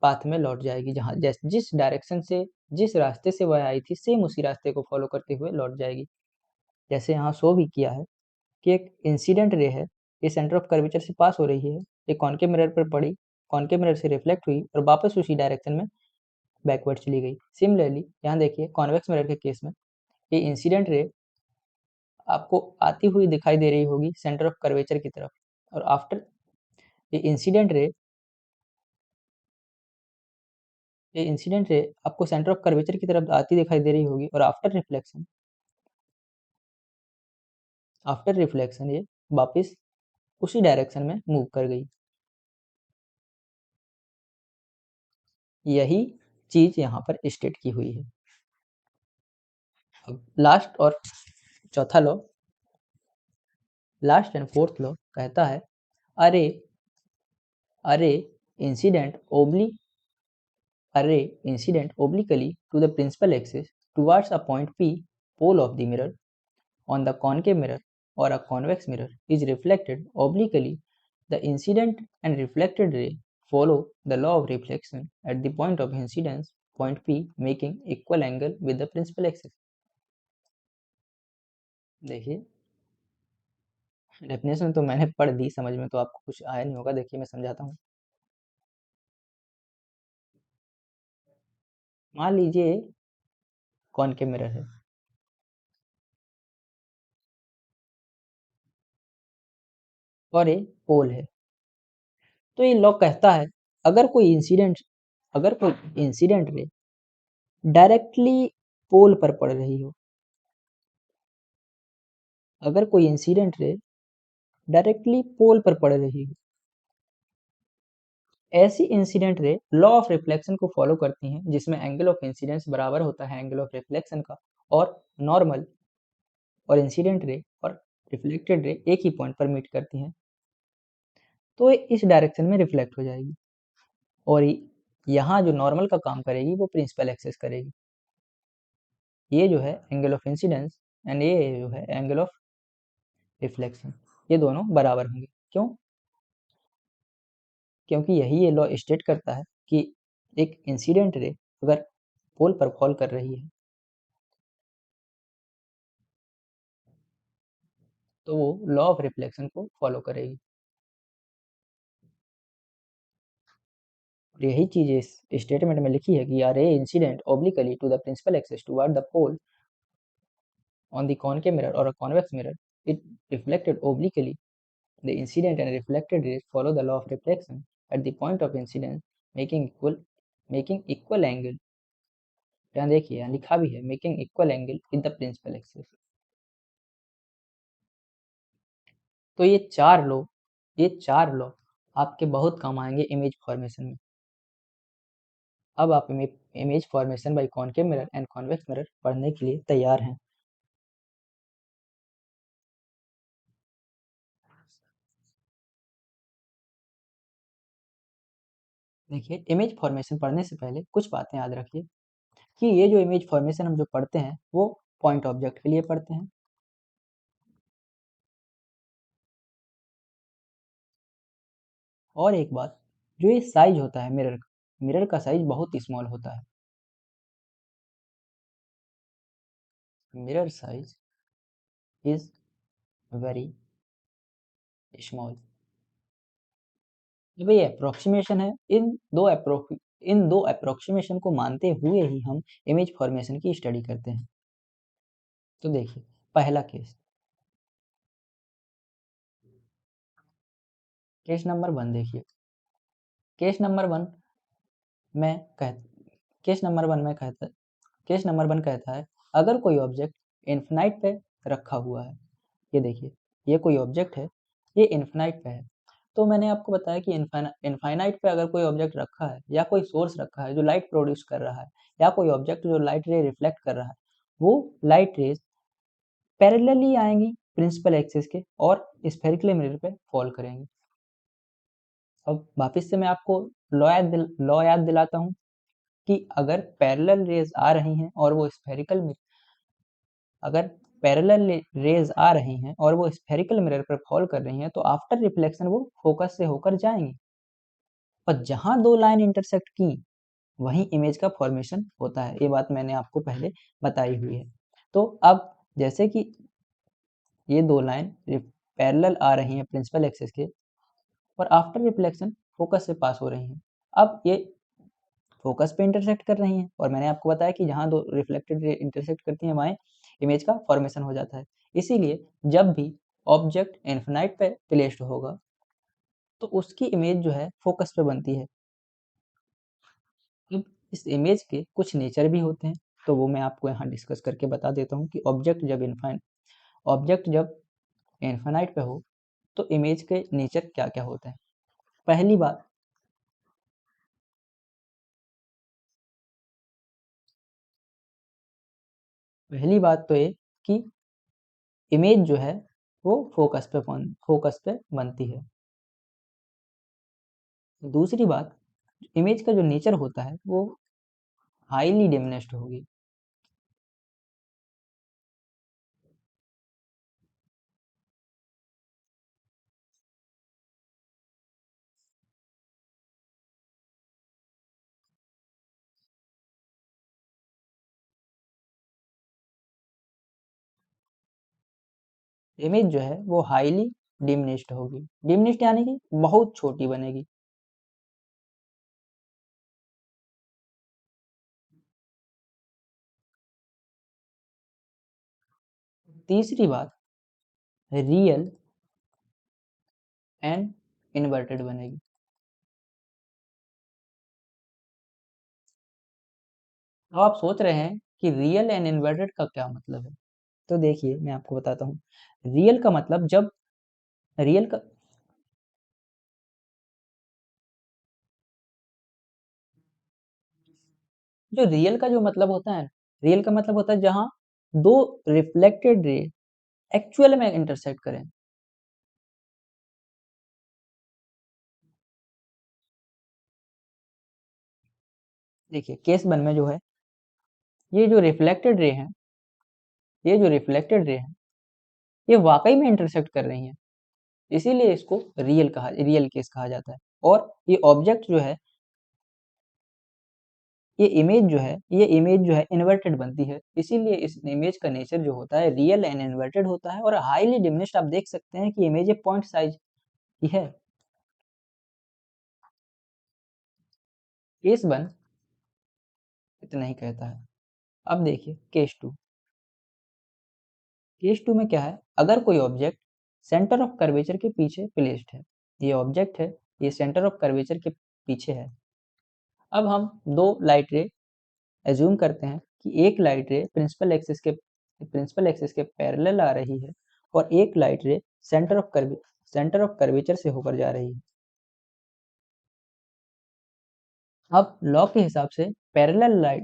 पाथ में लौट जाएगी, जहाँ जिस डायरेक्शन से जिस रास्ते से वह आई थी सेम उसी रास्ते को फॉलो करते हुए लौट जाएगी। जैसे यहाँ शो भी किया है कि एक इंसिडेंट रे है, ये सेंटर ऑफ कर्वेचर से पास हो रही है, ये कॉनकेव मिरर पर पड़ी, कॉनकेव मिरर से रिफ्लेक्ट हुई और वापस उसी डायरेक्शन में बैकवर्ड चली गई। सिमिलरली यहाँ देखिए कॉन्वेक्स मिरर के केस में ये इंसिडेंट रे आपको आती हुई दिखाई दे रही होगी सेंटर ऑफ कर्वेचर की तरफ और आफ्टर ये इंसिडेंट रे आपको सेंटर ऑफ कर्वेचर की तरफ आती दिखाई दे रही होगी और आफ्टर रिफ्लेक्शन ये वापस उसी डायरेक्शन में मूव कर गई। यही चीज यहाँ पर स्टेट की हुई है। अब लास्ट और चौथा law, last and fourth law कहता है अरे अरे incident ओब्ली array incident obliquely to the principal axis towards a point P pole of the mirror on the concave mirror or a convex mirror is reflected obliquely. The incident and reflected ray follow the law of reflection at the point of incidence point P making equal angle with the principal axis। देखिए definition तो मैंने पढ़ दी, समझ में तो आपको कुछ आया नहीं होगा। देखिए मैं समझाता हूँ। मान लीजिए कॉनकेव मिरर है और ये पोल है, तो ये लॉ कहता है अगर कोई इंसिडेंट रे डायरेक्टली पोल पर पड़ रही हो, अगर कोई इंसिडेंट रे डायरेक्टली पोल पर पड़ रही हो ऐसी incident ray law of reflection को फॉलो करती हैं जिसमें एंगल ऑफ इंसिडेंस बराबर होता है एंगल ऑफ रिफ्लेक्शन का, और नॉर्मल और इंसिडेंट रे और रिफ्लेक्टेड रे एक ही पॉइंट पर मीट करती हैं, तो ये इस डायरेक्शन में रिफ्लेक्ट हो जाएगी, और यहाँ जो नॉर्मल का काम करेगी वो प्रिंसिपल एक्सिस करेगी। ये जो है एंगल ऑफ इंसिडेंस एंड ये जो है एंगल ऑफ रिफ्लेक्शन, ये दोनों बराबर होंगे। क्यों? क्योंकि यही ये लॉ स्टेट करता है कि एक इंसिडेंट रे अगर पोल पर फॉल कर रही है तो वो लॉ ऑफ रिफ्लेक्शन को फॉलो करेगी। और यही चीज़ इस स्टेटमेंट में लिखी है कि are a incident obliquely to the principal axis toward the pole on the concave mirror or a convex mirror, it reflected obliquely. The incident and reflected rays follow the law of reflection at the point of incidence, making equal angle. यहाँ देखिए, यहाँ लिखा भी है making equal angle with the principal axis. तो ये चार law आपके बहुत काम आएंगे इमेज फॉर्मेशन में। अब आप image formation by concave mirror and convex mirror पढ़ने के लिए तैयार हैं। देखिए, इमेज फॉर्मेशन पढ़ने से पहले कुछ बातें याद रखिए कि ये जो इमेज फॉर्मेशन हम जो पढ़ते हैं वो पॉइंट ऑब्जेक्ट के लिए पढ़ते हैं। और एक बात, जो ये साइज होता है मिरर का साइज बहुत स्मॉल होता है। Mirror size is very small. जब ये अप्रोक्सीमेशन है, इन दो अप्रोक्सीमेशन को मानते हुए ही हम इमेज फॉर्मेशन की स्टडी करते हैं। तो देखिए, पहला केस नंबर 1 देखिए। केस नंबर 1 में कह केस नंबर 1 में कहता केस नंबर 1 कहता है, अगर कोई ऑब्जेक्ट इन्फिनाइट पे रखा हुआ है, ये देखिए, ये कोई ऑब्जेक्ट है, ये इन्फिनाइट पे है। तो मैंने आपको बताया कि इनफाइनाइट पे अगर कोई ऑब्जेक्ट रखा है या कोई सोर्स रखा है जो लाइट प्रोड्यूस कर रहा है, या कोई ऑब्जेक्ट जो लाइट रे रिफ्लेक्ट कर रहा है, वो लाइट रेज पैरेलली आएंगी प्रिंसिपल एक्सिस के और स्फेरिकल मिरर पे फॉल करेंगी। अब वापस से मैं आपको लॉ याद दिलाता हूँ कि अगर पैरेलल रेज आ रही हैं और वो अगर पैरेलल रेज आ रही हैं और वो स्फेरिकल मिरर पर फॉल कर रही हैं, तो आफ्टर रिफ्लेक्शन वो फोकस से होकर जाएंगी, और जहां दो लाइन इंटरसेक्ट की वहीं इमेज का फॉर्मेशन होता है। ये बात मैंने आपको पहले बताई हुई है। तो अब जैसे कि ये दो लाइन पैरेलल आ रही हैं प्रिंसिपल एक्सिस के, और आफ्टर रिफ्लेक्शन फोकस से पास हो रही हैं, अब ये फोकस पे इंटरसेक्ट कर रही हैं, और मैंने आपको बताया कि जहाँ दो रिफ्लेक्टेड रे इंटरसेक्ट करती हैं वहाँ इमेज का फॉर्मेशन हो जाता है। इसीलिए जब भी ऑब्जेक्ट इन्फिनाइट पे प्लेस्ड होगा तो उसकी इमेज जो है फोकस पे बनती है। अब इस इमेज के कुछ नेचर भी होते हैं, तो वो मैं आपको यहाँ डिस्कस करके बता देता हूँ कि ऑब्जेक्ट जब इन्फिनाइट पे हो तो इमेज के नेचर क्या क्या होते हैं। पहली बात, तो ये कि इमेज जो है वो फोकस पे बनती है। दूसरी बात, इमेज का जो नेचर होता है वो हाईली डिमिनिश्ड होगी। इमेज जो है वो हाईली डिमिनिश्ड होगी। डिमिनिश्ड यानी कि बहुत छोटी बनेगी। तीसरी बात, रियल एंड इन्वर्टेड बनेगी। अब आप सोच रहे हैं कि रियल एंड इन्वर्टेड का क्या मतलब है। तो देखिए, मैं आपको बताता हूँ। रियल का मतलब जब रियल का जो रियल का जो मतलब होता है, रियल का मतलब होता है जहां दो रिफ्लेक्टेड रे एक्चुअल में इंटरसेक्ट करें। देखिए केस 1 में जो है, ये जो रिफ्लेक्टेड रे हैं, ये जो रिफ्लेक्टेड रे हैं, ये वाकई में इंटरसेक्ट कर रही हैं, इसीलिए इसको रियल केस कहा जाता है। और ये ऑब्जेक्ट जो है, ये इमेज जो है इन्वर्टेड बनती है, इसीलिए इस इमेज का नेचर जो होता है रियल एंड इन्वर्टेड होता है। और हाईली डिमिनिश्ड आप देख सकते हैं कि इमेज एक पॉइंट साइज की है। केस 1 इतना ही कहता है। अब देखिए केस 2। केस 2 में क्या है, अगर कोई ऑब्जेक्ट सेंटर ऑफ कर्वेचर के पीछे प्लेस्ड है, ये ऑब्जेक्ट है, ये सेंटर ऑफ कर्वेचर के पीछे है। अब हम दो लाइट रे एज्यूम करते हैं कि एक लाइट रे प्रिंसिपल एक्सिस के पैरेलल आ रही है और एक लाइट रे सेंटर ऑफ कर्वेचर से होकर जा रही है। अब लॉ के हिसाब से पैरेलल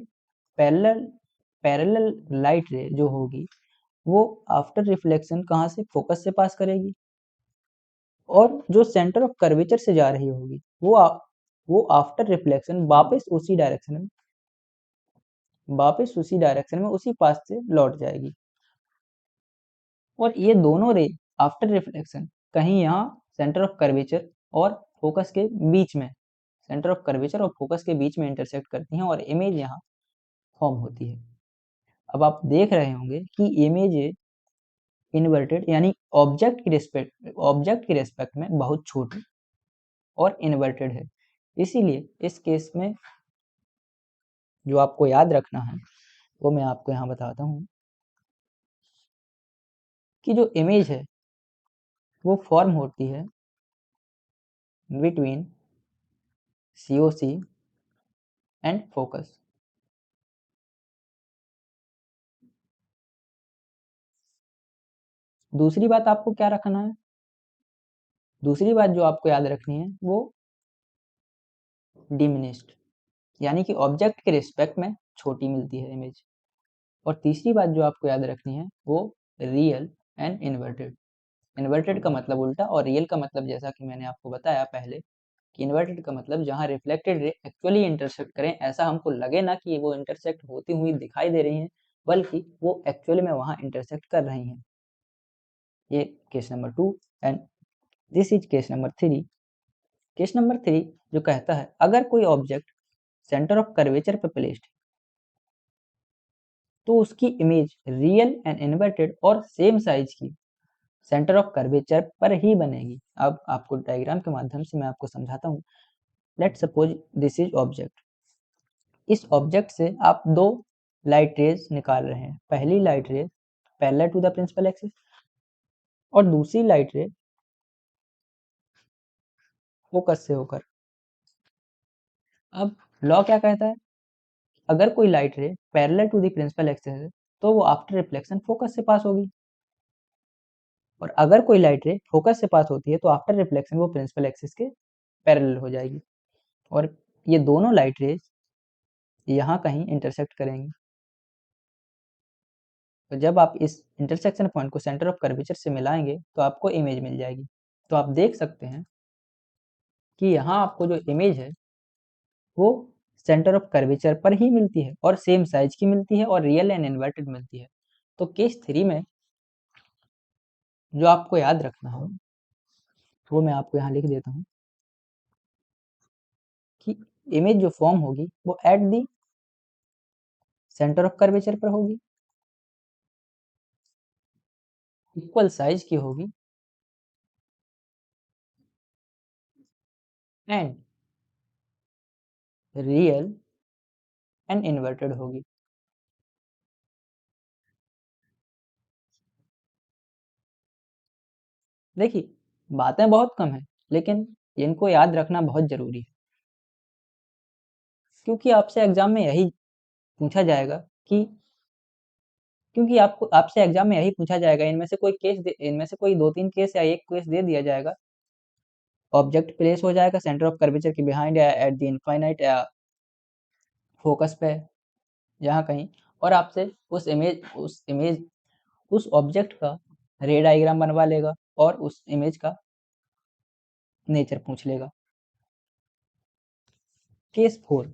पैरेलल लाइट रे जो होगी वो आफ्टर रिफ्लेक्शन कहाँ से, फोकस से पास करेगी, और जो सेंटर ऑफ कर्वेचर से जा रही होगी वो आफ्टर रिफ्लेक्शन वापस उसी डायरेक्शन में उसी पाथ से लौट जाएगी। और ये दोनों रे आफ्टर रिफ्लेक्शन कहीं यहाँ सेंटर ऑफ कर्वेचर और फोकस के बीच में इंटरसेक्ट करती हैं और इमेज यहाँ फॉर्म होती है। अब आप देख रहे होंगे कि इमेज इन्वर्टेड यानी ऑब्जेक्ट की रेस्पेक्ट में बहुत छोटी और इन्वर्टेड है। इसीलिए इस केस में जो आपको याद रखना है वो मैं आपको यहाँ बताता हूँ कि जो इमेज है वो फॉर्म होती है बिटवीन COC एंड फोकस। दूसरी बात आपको क्या रखना है, दूसरी बात जो आपको याद रखनी है वो डिमिनिश्ड यानी कि ऑब्जेक्ट के रिस्पेक्ट में छोटी मिलती है इमेज। और तीसरी बात जो आपको याद रखनी है वो रियल एंड इन्वर्टेड। इन्वर्टेड का मतलब उल्टा और रियल का मतलब जैसा कि मैंने आपको बताया पहले कि इन्वर्टेड का मतलब जहाँ रिफ्लेक्टेड रे एक्चुअली इंटरसेक्ट करें, ऐसा हमको लगे ना कि वो इंटरसेक्ट होती हुई दिखाई दे रही हैं, बल्कि वो एक्चुअली में वहाँ इंटरसेक्ट कर रही हैं। ये case number 2 and this is case number 3। Case number 3 जो कहता है अगर कोई ऑब्जेक्ट सेंटर ऑफ कर्वेचर पर प्लेस्ड है तो उसकी इमेज रियल एंड इन्वर्टेड और सेम साइज की सेंटर ऑफ कर्वेचर पर ही बनेगी। अब आपको डायग्राम के माध्यम से मैं आपको समझाता हूँ। Let suppose this is object. इस ऑब्जेक्ट से आप दो लाइट रेज निकाल रहे हैं। पहली light rays parallel to the principal axis और दूसरी लाइट रे फोकस से होकर। अब लॉ क्या कहता है, अगर कोई light ray parallel to the principal axis है तो वो आफ्टर रिफ्लेक्शन फोकस से पास होगी, और अगर कोई लाइट रे फोकस से पास होती है तो आफ्टर रिफ्लेक्शन वो प्रिंसिपल एक्सिस के पैरेलल हो जाएगी और ये दोनों लाइट रेज यहाँ कहीं इंटरसेक्ट करेंगी। तो जब आप इस इंटरसेक्शन पॉइंट को सेंटर ऑफ कर्वेचर से मिलाएंगे तो आपको इमेज मिल जाएगी। तो आप देख सकते हैं कि यहाँ आपको जो इमेज है वो सेंटर ऑफ कर्वेचर पर ही मिलती है और सेम साइज की मिलती है और रियल एंड इन्वर्टेड मिलती है। तो केस 3 में जो आपको याद रखना है वो मैं आपको यहाँ लिख देता हूँ कि इमेज जो फॉर्म होगी वो at the centre of curvature पर होगी, इक्वल साइज की होगी एंड रियल एंड इन्वर्टेड होगी। देखिए बातें बहुत कम है लेकिन इनको याद रखना बहुत जरूरी है, क्योंकि आपसे एग्जाम में यही पूछा जाएगा कि क्योंकि आपको आपसे एग्जाम में यही पूछा जाएगा, इनमें से कोई दो तीन केस या एक केस दे दिया जाएगा, ऑब्जेक्ट प्लेस हो जाएगा सेंटर ऑफ कर्वेचर के बिहाइंड या एट द इनफाइनाइट या फोकस पे, यहाँ कहीं, और आपसे उस ऑब्जेक्ट का रे डायग्राम बनवा लेगा और उस इमेज का नेचर पूछ लेगा। केस 4,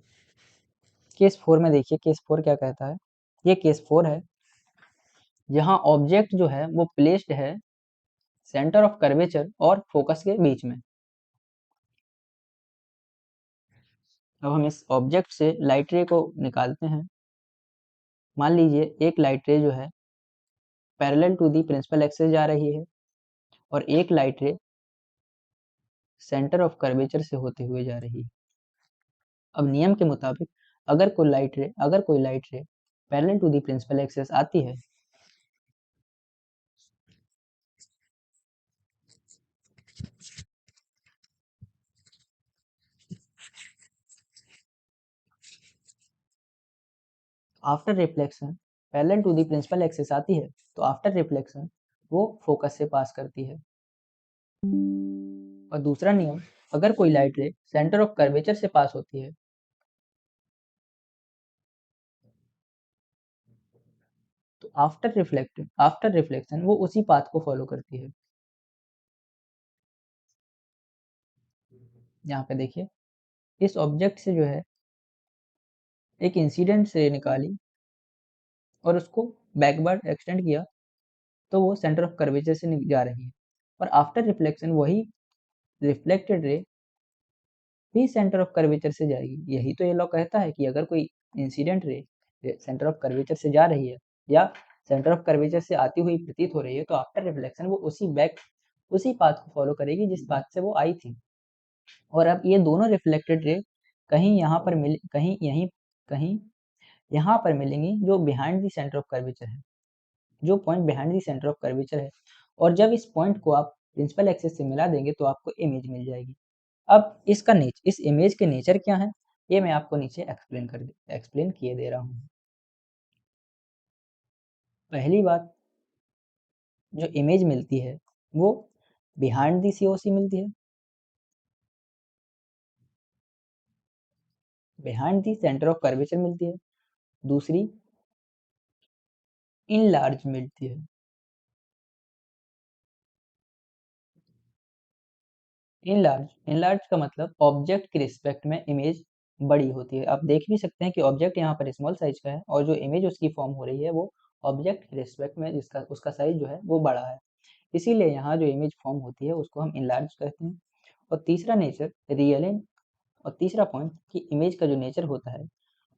केस 4 में देखिए केस 4 क्या कहता है। ये केस 4 है, यहाँ ऑब्जेक्ट जो है वो प्लेस्ड है सेंटर ऑफ कर्वेचर और फोकस के बीच में। अब हम इस ऑब्जेक्ट से लाइट रे को निकालते हैं। मान लीजिए एक लाइट रे जो है parallel to the principal axis जा रही है और एक लाइट रे सेंटर ऑफ कर्वेचर से होते हुए जा रही है। अब नियम के मुताबिक अगर कोई light ray parallel to the principal axis आती है after reflection parallel to the principal axis आती है, तो आफ्टर रिफ्लेक्शन वो फोकस से पास करती है। और दूसरा नियम, अगर कोई लाइट रे सेंटर ऑफ कर्वेचर से पास होती है तो आफ्टर रिफ्लेक्शन वो उसी पाथ को फॉलो करती है। यहाँ पे देखिए इस ऑब्जेक्ट से जो है एक इंसिडेंट से निकाली और उसको बैकवर्ड एक्सटेंड किया, तो वो सेंटर ऑफ कर्वेचर से जा रही है। और आफ्टर रिफ्लेक्शन वही रिफ्लेक्टेड रे भी सेंटर ऑफ कर्वेचर से जाएगी। यही तो ये लॉ कहता है कि अगर कोई incident ray centre of curvature से जा रही है या सेंटर ऑफ कर्वेचर से आती हुई प्रतीत हो रही है, तो आफ्टर रिफ्लेक्शन वो उसी पाथ को फॉलो करेगी जिस पाथ से वो आई थी। और अब ये दोनों रिफ्लेक्टेड रे कहीं यहाँ पर मिलेंगी जो behind the centre of curvature है, जो point behind the centre of curvature है। और जब इस पॉइंट को आप प्रिंसिपल एक्सिस से मिला देंगे तो आपको इमेज मिल जाएगी। अब इस इमेज के नेचर क्या है, ये मैं आपको नीचे एक्सप्लेन किए दे रहा हूँ। पहली बात, जो इमेज मिलती है वो बिहाइंड दी सीओसी मिलती है, behind the centre of curvature मिलती है। दूसरी इन लार्ज मिलती है। इन लार्ज का मतलब ऑब्जेक्ट के रिस्पेक्ट में इमेज बड़ी होती है। आप देख भी सकते हैं कि ऑब्जेक्ट यहाँ पर स्मॉल साइज का है और जो इमेज उसकी फॉर्म हो रही है वो ऑब्जेक्ट के रिस्पेक्ट में जिसका उसका साइज जो है वो बड़ा है। इसीलिए यहाँ जो इमेज फॉर्म होती है उसको हम इनलार्ज कहते हैं। और तीसरा नेचर रियल एंड और तीसरा पॉइंट कि इमेज का जो नेचर होता है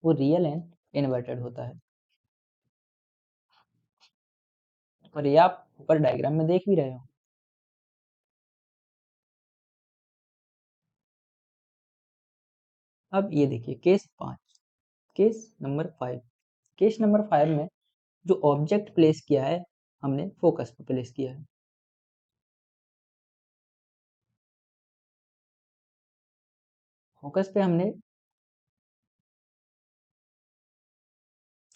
वो रियल एंड इन्वर्टेड होता है। और ये आप ऊपर डायग्राम में देख भी रहे हो। अब ये देखिए केस नंबर 5। केस नंबर 5 में जो ऑब्जेक्ट प्लेस किया है हमने फोकस पे प्लेस किया है। फोकस पे हमने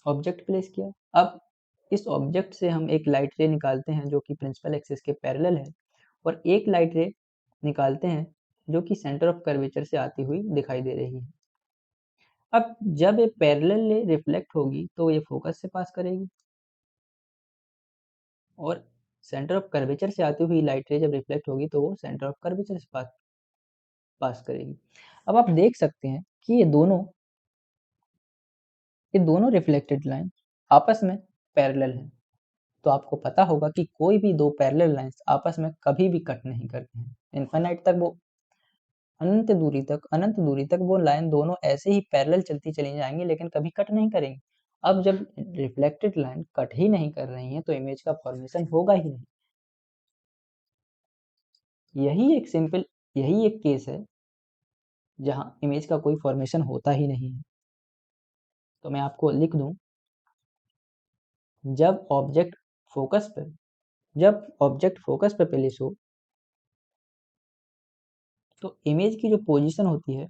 ऑब्जेक्ट प्लेस किया। अब इस ऑब्जेक्ट से हम एक लाइट रे निकालते हैं जो कि प्रिंसिपल एक्सिस के पैरेलल है और एक लाइट रे निकालते हैं जो कि सेंटर ऑफ कर्वेचर से आती हुई दिखाई दे रही है। अब जब ये पैरेलल रे रिफ्लेक्ट होगी तो ये फोकस से पास करेगी और सेंटर ऑफ कर्वेचर से आती हुई लाइट रे जब रिफ्लेक्ट होगी तो वो सेंटर ऑफ कर्वेचर से पास करेगी। अब आप देख सकते हैं कि ये दोनों रिफ्लेक्टेड लाइन आपस में पैरेलल हैं। तो आपको पता होगा कि कोई भी दो पैरेलल लाइंस आपस में कभी भी कट नहीं करते हैं। इनफाइनाइट तक वो अनंत दूरी तक वो लाइन दोनों ऐसे ही पैरेलल चलती चली जाएंगी लेकिन कभी कट नहीं करेंगी। अब जब रिफ्लेक्टेड लाइन कट ही नहीं कर रही है तो इमेज का फॉर्मेशन होगा ही नहीं। यही एक केस है जहां इमेज का कोई फॉर्मेशन होता ही नहीं है। तो मैं आपको लिख दूं, जब ऑब्जेक्ट फोकस पर जब ऑब्जेक्ट फोकस पर प्लेस हो तो इमेज की जो पोजीशन होती है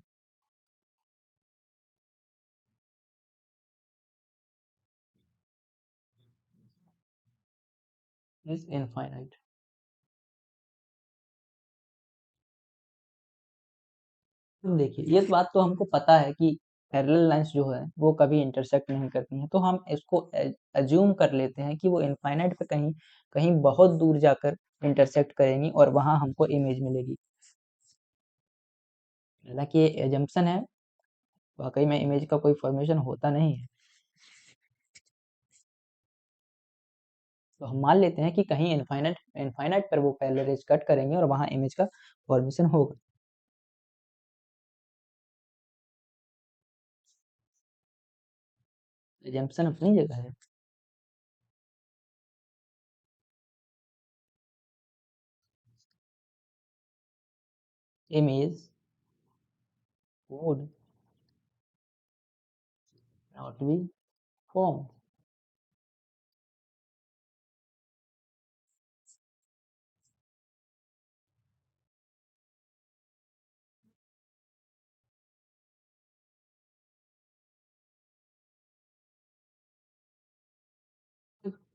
इज इनफाइनाइट। देखिए ये बात तो हमको पता है कि पैरेलल लाइंस जो है वो कभी इंटरसेक्ट नहीं करती हैं, तो हम इसको एज्यूम कर लेते हैं कि वो इनफाइनाइट पे कहीं कहीं बहुत दूर जाकर इंटरसेक्ट करेंगी और वहाँ हमको इमेज मिलेगी। हालांकि ये एजम्पशन है, वाकई में इमेज का कोई फॉर्मेशन होता नहीं है, तो हम मान लेते हैं कि कहीं इनफाइनाइट इनफाइनाइट पर वो पैरेलल रेज कट करेंगे और वहाँ इमेज का फॉर्मेशन होगा। एजम्पशन अपनी जगह है। Image would not be formed।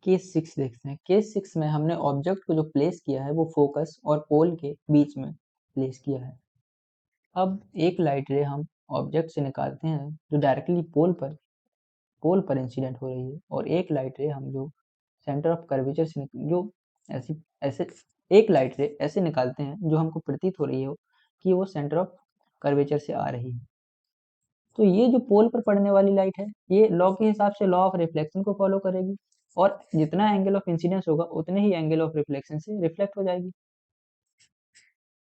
Case 6 देखते हैं। केस 6 में हमने ऑब्जेक्ट को जो प्लेस किया है वो फोकस और पोल के बीच में प्लेस किया है। अब एक लाइट रे हम ऑब्जेक्ट से निकालते हैं जो डायरेक्टली पोल पर इंसिडेंट हो रही है, और एक लाइट रे हम जो सेंटर ऑफ कर्वेचर से जो ऐसी ऐसे एक लाइट रे ऐसे निकालते हैं जो हमको प्रतीत हो रही हो कि वो सेंटर ऑफ कर्वेचर से आ रही है। तो ये जो पोल पर पड़ने वाली लाइट है, ये लॉ के हिसाब से लॉ ऑफ रिफ्लेक्शन को फॉलो करेगी, और जितना एंगल ऑफ इंसिडेंस होगा उतने ही एंगल ऑफ रिफ्लेक्शन से रिफ्लेक्ट हो जाएगी।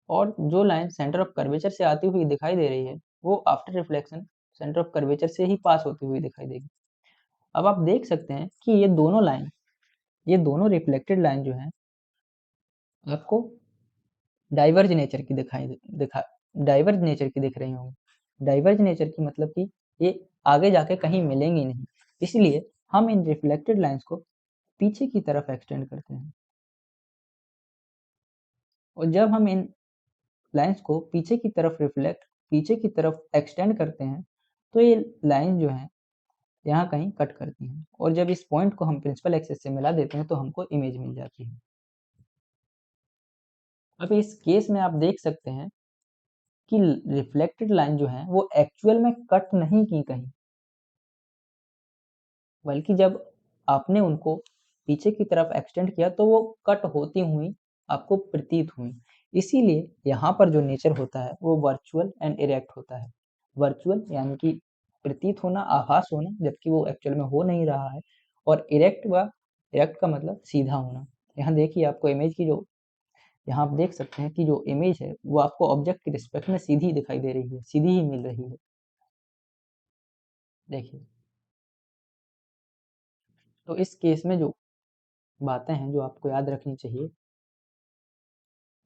और जो लाइन सेंटर ऑफ कर्वेचर से आती हुई दिखाई दे रही है वो after reflection centre of curvature से ही पास होती हुई दिखाई देगी। अब आप देख सकते हैं कि ये दोनों रिफ्लेक्टेड लाइन जो है आपको डाइवर्ज नेचर की दिखा डाइवर्ज नेचर की दिख रही होंगी। डाइवर्ज नेचर की मतलब कि ये आगे जाके कहीं मिलेंगी नहीं, इसलिए हम इन रिफ्लेक्टेड लाइंस को पीछे की तरफ एक्सटेंड करते हैं। और जब हम इन लाइंस को पीछे की तरफ एक्सटेंड करते हैं तो ये लाइन जो है यहाँ कहीं कट करती हैं, और जब इस पॉइंट को हम प्रिंसिपल एक्सिस से मिला देते हैं तो हमको इमेज मिल जाती है। अब इस केस में आप देख सकते हैं कि रिफ्लेक्टेड लाइन जो है वो एक्चुअल में कट नहीं की कहीं, बल्कि जब आपने उनको पीछे की तरफ एक्सटेंड किया तो वो कट होती हुई आपको प्रतीत हुई। इसीलिए यहाँ पर जो नेचर होता है वो वर्चुअल एंड इरेक्ट होता है। वर्चुअल यानी कि प्रतीत होना, आभास होना, जबकि वो एक्चुअल में हो नहीं रहा है, और इरेक्ट का मतलब सीधा होना। यहाँ देखिए आपको इमेज की जो यहाँ आप देख सकते हैं कि जो इमेज है वो आपको ऑब्जेक्ट के रिस्पेक्ट में सीधी दिखाई दे रही है, सीधी ही मिल रही है। देखिए, तो इस केस में जो बातें हैं जो आपको याद रखनी चाहिए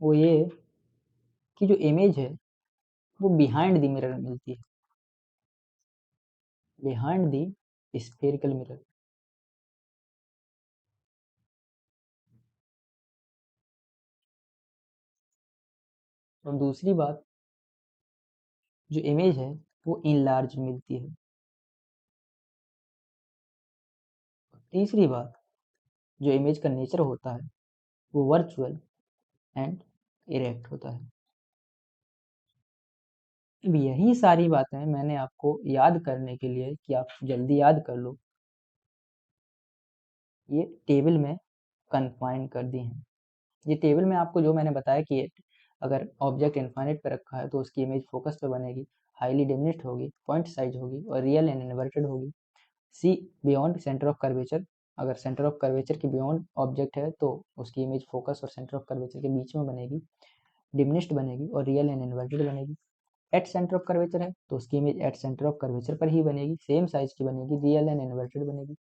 वो ये कि जो इमेज है वो बिहाइंड द मिरर मिलती है, बिहाइंड द स्फेरिकल मिरर। और दूसरी बात, जो इमेज है वो इनलार्ज मिलती है। तीसरी बात, जो इमेज का नेचर होता है वो वर्चुअल एंड इरेक्ट होता है। अब यही सारी बातें मैंने आपको याद करने के लिए कि आप जल्दी याद कर लो, ये टेबल में कन्फाइन कर दी हैं। ये टेबल में आपको जो मैंने बताया कि अगर ऑब्जेक्ट इनफाइनाइट पे रखा है तो उसकी इमेज फोकस पे बनेगी, हाईली डिमिनिश्ड होगी, पॉइंट साइज होगी और रियल एंड इन्वर्टेड होगी। See beyond centre of curvature, अगर सेंटर ऑफ कर्वेचर के बियॉन्ड ऑब्जेक्ट है तो उसकी इमेज फोकस और सेंटर ऑफ कर्वेचर के बीच में बनेगी, डिमिनिश्ड बनेगी और रियल एंड इन्वर्टेड बनेगी। एट सेंटर ऑफ कर्वेचर है तो उसकी image at centre of curvature पर ही बनेगी, सेम साइज की बनेगी, रियल एंड इन्वर्टेड बनेगी।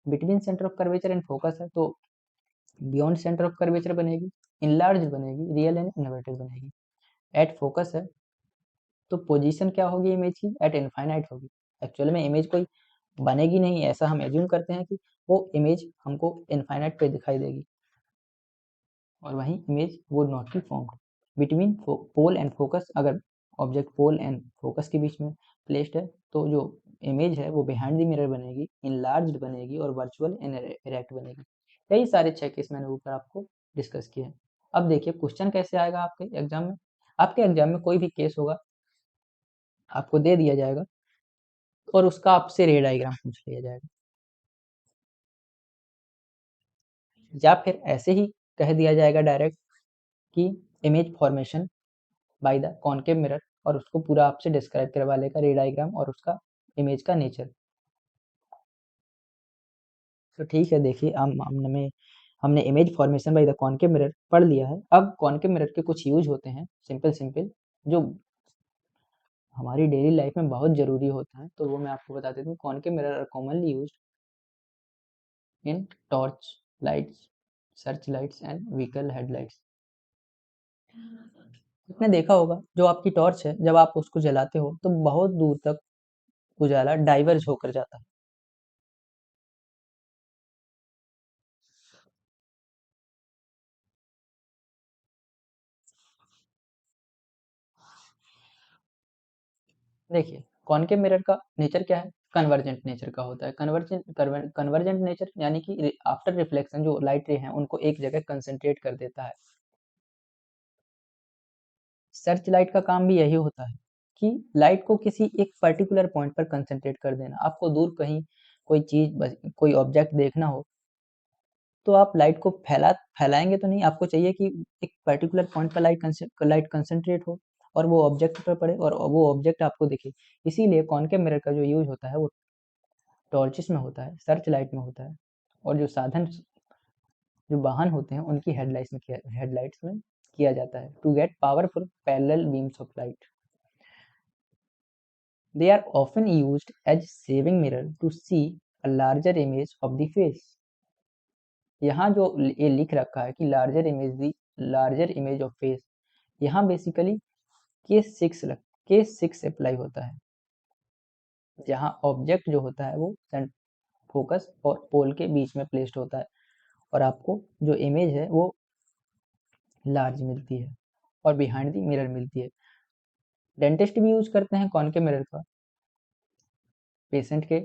Between centre of curvature and focus है तो बियॉन्ड सेंटर ऑफ कर्वेचर बनेगी, इनलार्ज बनेगी, रियल एंड इन्वर्टेड बनेगी। एट फोकस है तो पोजीशन क्या होगी इमेज की, एट इनफाइनाइट होगी। एक्चुअल में इमेज कोई बनेगी नहीं, ऐसा हम एज्यूम करते हैं कि वो इमेज हमको इनफाइनाइट पे दिखाई देगी, और वहीं image would not be formed. Between pole and focus, अगर ऑब्जेक्ट पोल एंड फोकस के बीच में प्लेस्ड है तो जो इमेज है वो बिहाइंड द मिरर बनेगी, इनलार्ज्ड बनेगी और वर्चुअल एंड इरेक्ट बनेगी। यही सारे 6 केस मैंने ऊपर आपको डिस्कस किए हैं। अब देखिए क्वेश्चन कैसे आएगा आपके एग्जाम में। आपके एग्जाम में कोई भी केस होगा आपको दे दिया जाएगा और उसका आपसे रे डायग्राम पूछ लिया जाएगा, या फिर ऐसे ही कह दिया जाएगा डायरेक्ट कि image formation by the concave mirror, और उसको पूरा आपसे डिस्क्राइब करवा लेगा रे डायग्राम और उसका इमेज का नेचर। तो ठीक है, देखिए हमने image formation by the concave mirror पढ़ लिया है। अब कॉनकेव मिरर के कुछ यूज होते हैं सिंपल सिंपल, जो हमारी डेली लाइफ में बहुत ज़रूरी होता है, तो वो मैं आपको बता देता हूँ। Concave mirror are commonly used in torch lights, search lights and vehicle headlights. आपने देखा होगा जो आपकी टॉर्च है, जब आप उसको जलाते हो तो बहुत दूर तक उजाला डाइवर्ज होकर जाता है। देखिए, कॉनकेव मिरर का नेचर क्या है? कन्वर्जेंट नेचर का होता है। कन्वर्जेंट नेचर यानी कि आफ्टर रिफ्लेक्शन जो लाइट रे हैं उनको एक जगह कंसंट्रेट कर देता है। सर्च लाइट का काम भी यही होता है कि लाइट को किसी एक पर्टिकुलर पॉइंट पर कंसंट्रेट कर देना। आपको दूर कहीं कोई चीज, कोई ऑब्जेक्ट देखना हो, तो आप लाइट को फैलाएंगे तो नहीं, आपको चाहिए कि एक पर्टिकुलर पॉइंट पर लाइट कंसंट्रेट हो और वो ऑब्जेक्ट पर पड़े और वो ऑब्जेक्ट आपको दिखे। इसीलिए कॉनकेव मिरर का जो यूज होता है वो टॉर्चेस में होता है, सर्च लाइट में होता है, और जो वाहन होते हैं उनकी हेडलाइट्स में किया जाता है, to get powerful parallel beams of light. They are often used as saving mirror to see a larger image of the face. यहाँ जो ये लिख रखा है कि लार्जर इमेज ऑफ फेस, यहाँ बेसिकली केस 6 अप्लाई होता है, जहाँ ऑब्जेक्ट जो होता है वो फोकस और पोल के बीच में प्लेस्ड होता है और आपको जो इमेज है वो लार्ज मिलती है और बिहाइंड द मिरर मिलती है। डेंटिस्ट भी यूज करते हैं कॉनकेव मिरर का पेशेंट के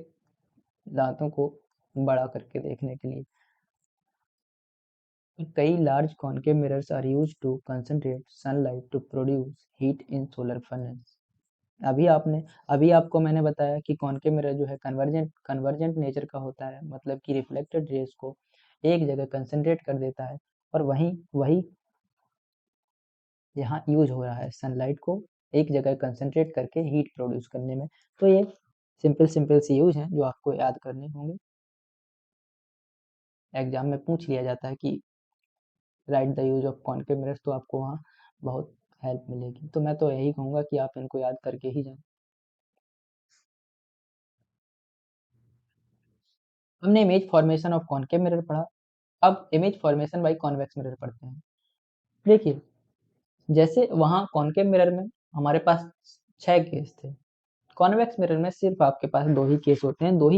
दांतों को बड़ा करके देखने के लिए। कई large concave mirrors are used to concentrate sunlight to produce heat in solar furnace. अभी आपने अभी आपको मैंने बताया कि कॉनकेव मिरर जो है कन्वर्जेंट नेचर का होता है, मतलब कि रिफ्लेक्टेड रेज को एक जगह कंसंट्रेट कर देता है, और वहीं वही यहाँ यूज हो रहा है सनलाइट को एक जगह कंसंट्रेट करके हीट प्रोड्यूस करने में। तो ये सिंपल सी यूज हैं जो आपको याद करने होंगे। एग्जाम में पूछ लिया जाता है कि right the use of concave mirrors, तो आपको वहाँ बहुत हेल्प मिलेगी। तो मैं तो यही कहूँगा कि आप इनको याद करके ही जाएं। हमने image formation of concave mirror पढ़ा, अब image formation by convex mirror पढ़ते हैं। देखिए, जैसे वहाँ कॉनकेव मिरर में हमारे पास 6 केस थे, कॉन्वेक्स मिरर में सिर्फ आपके पास 2 ही केस होते हैं। 2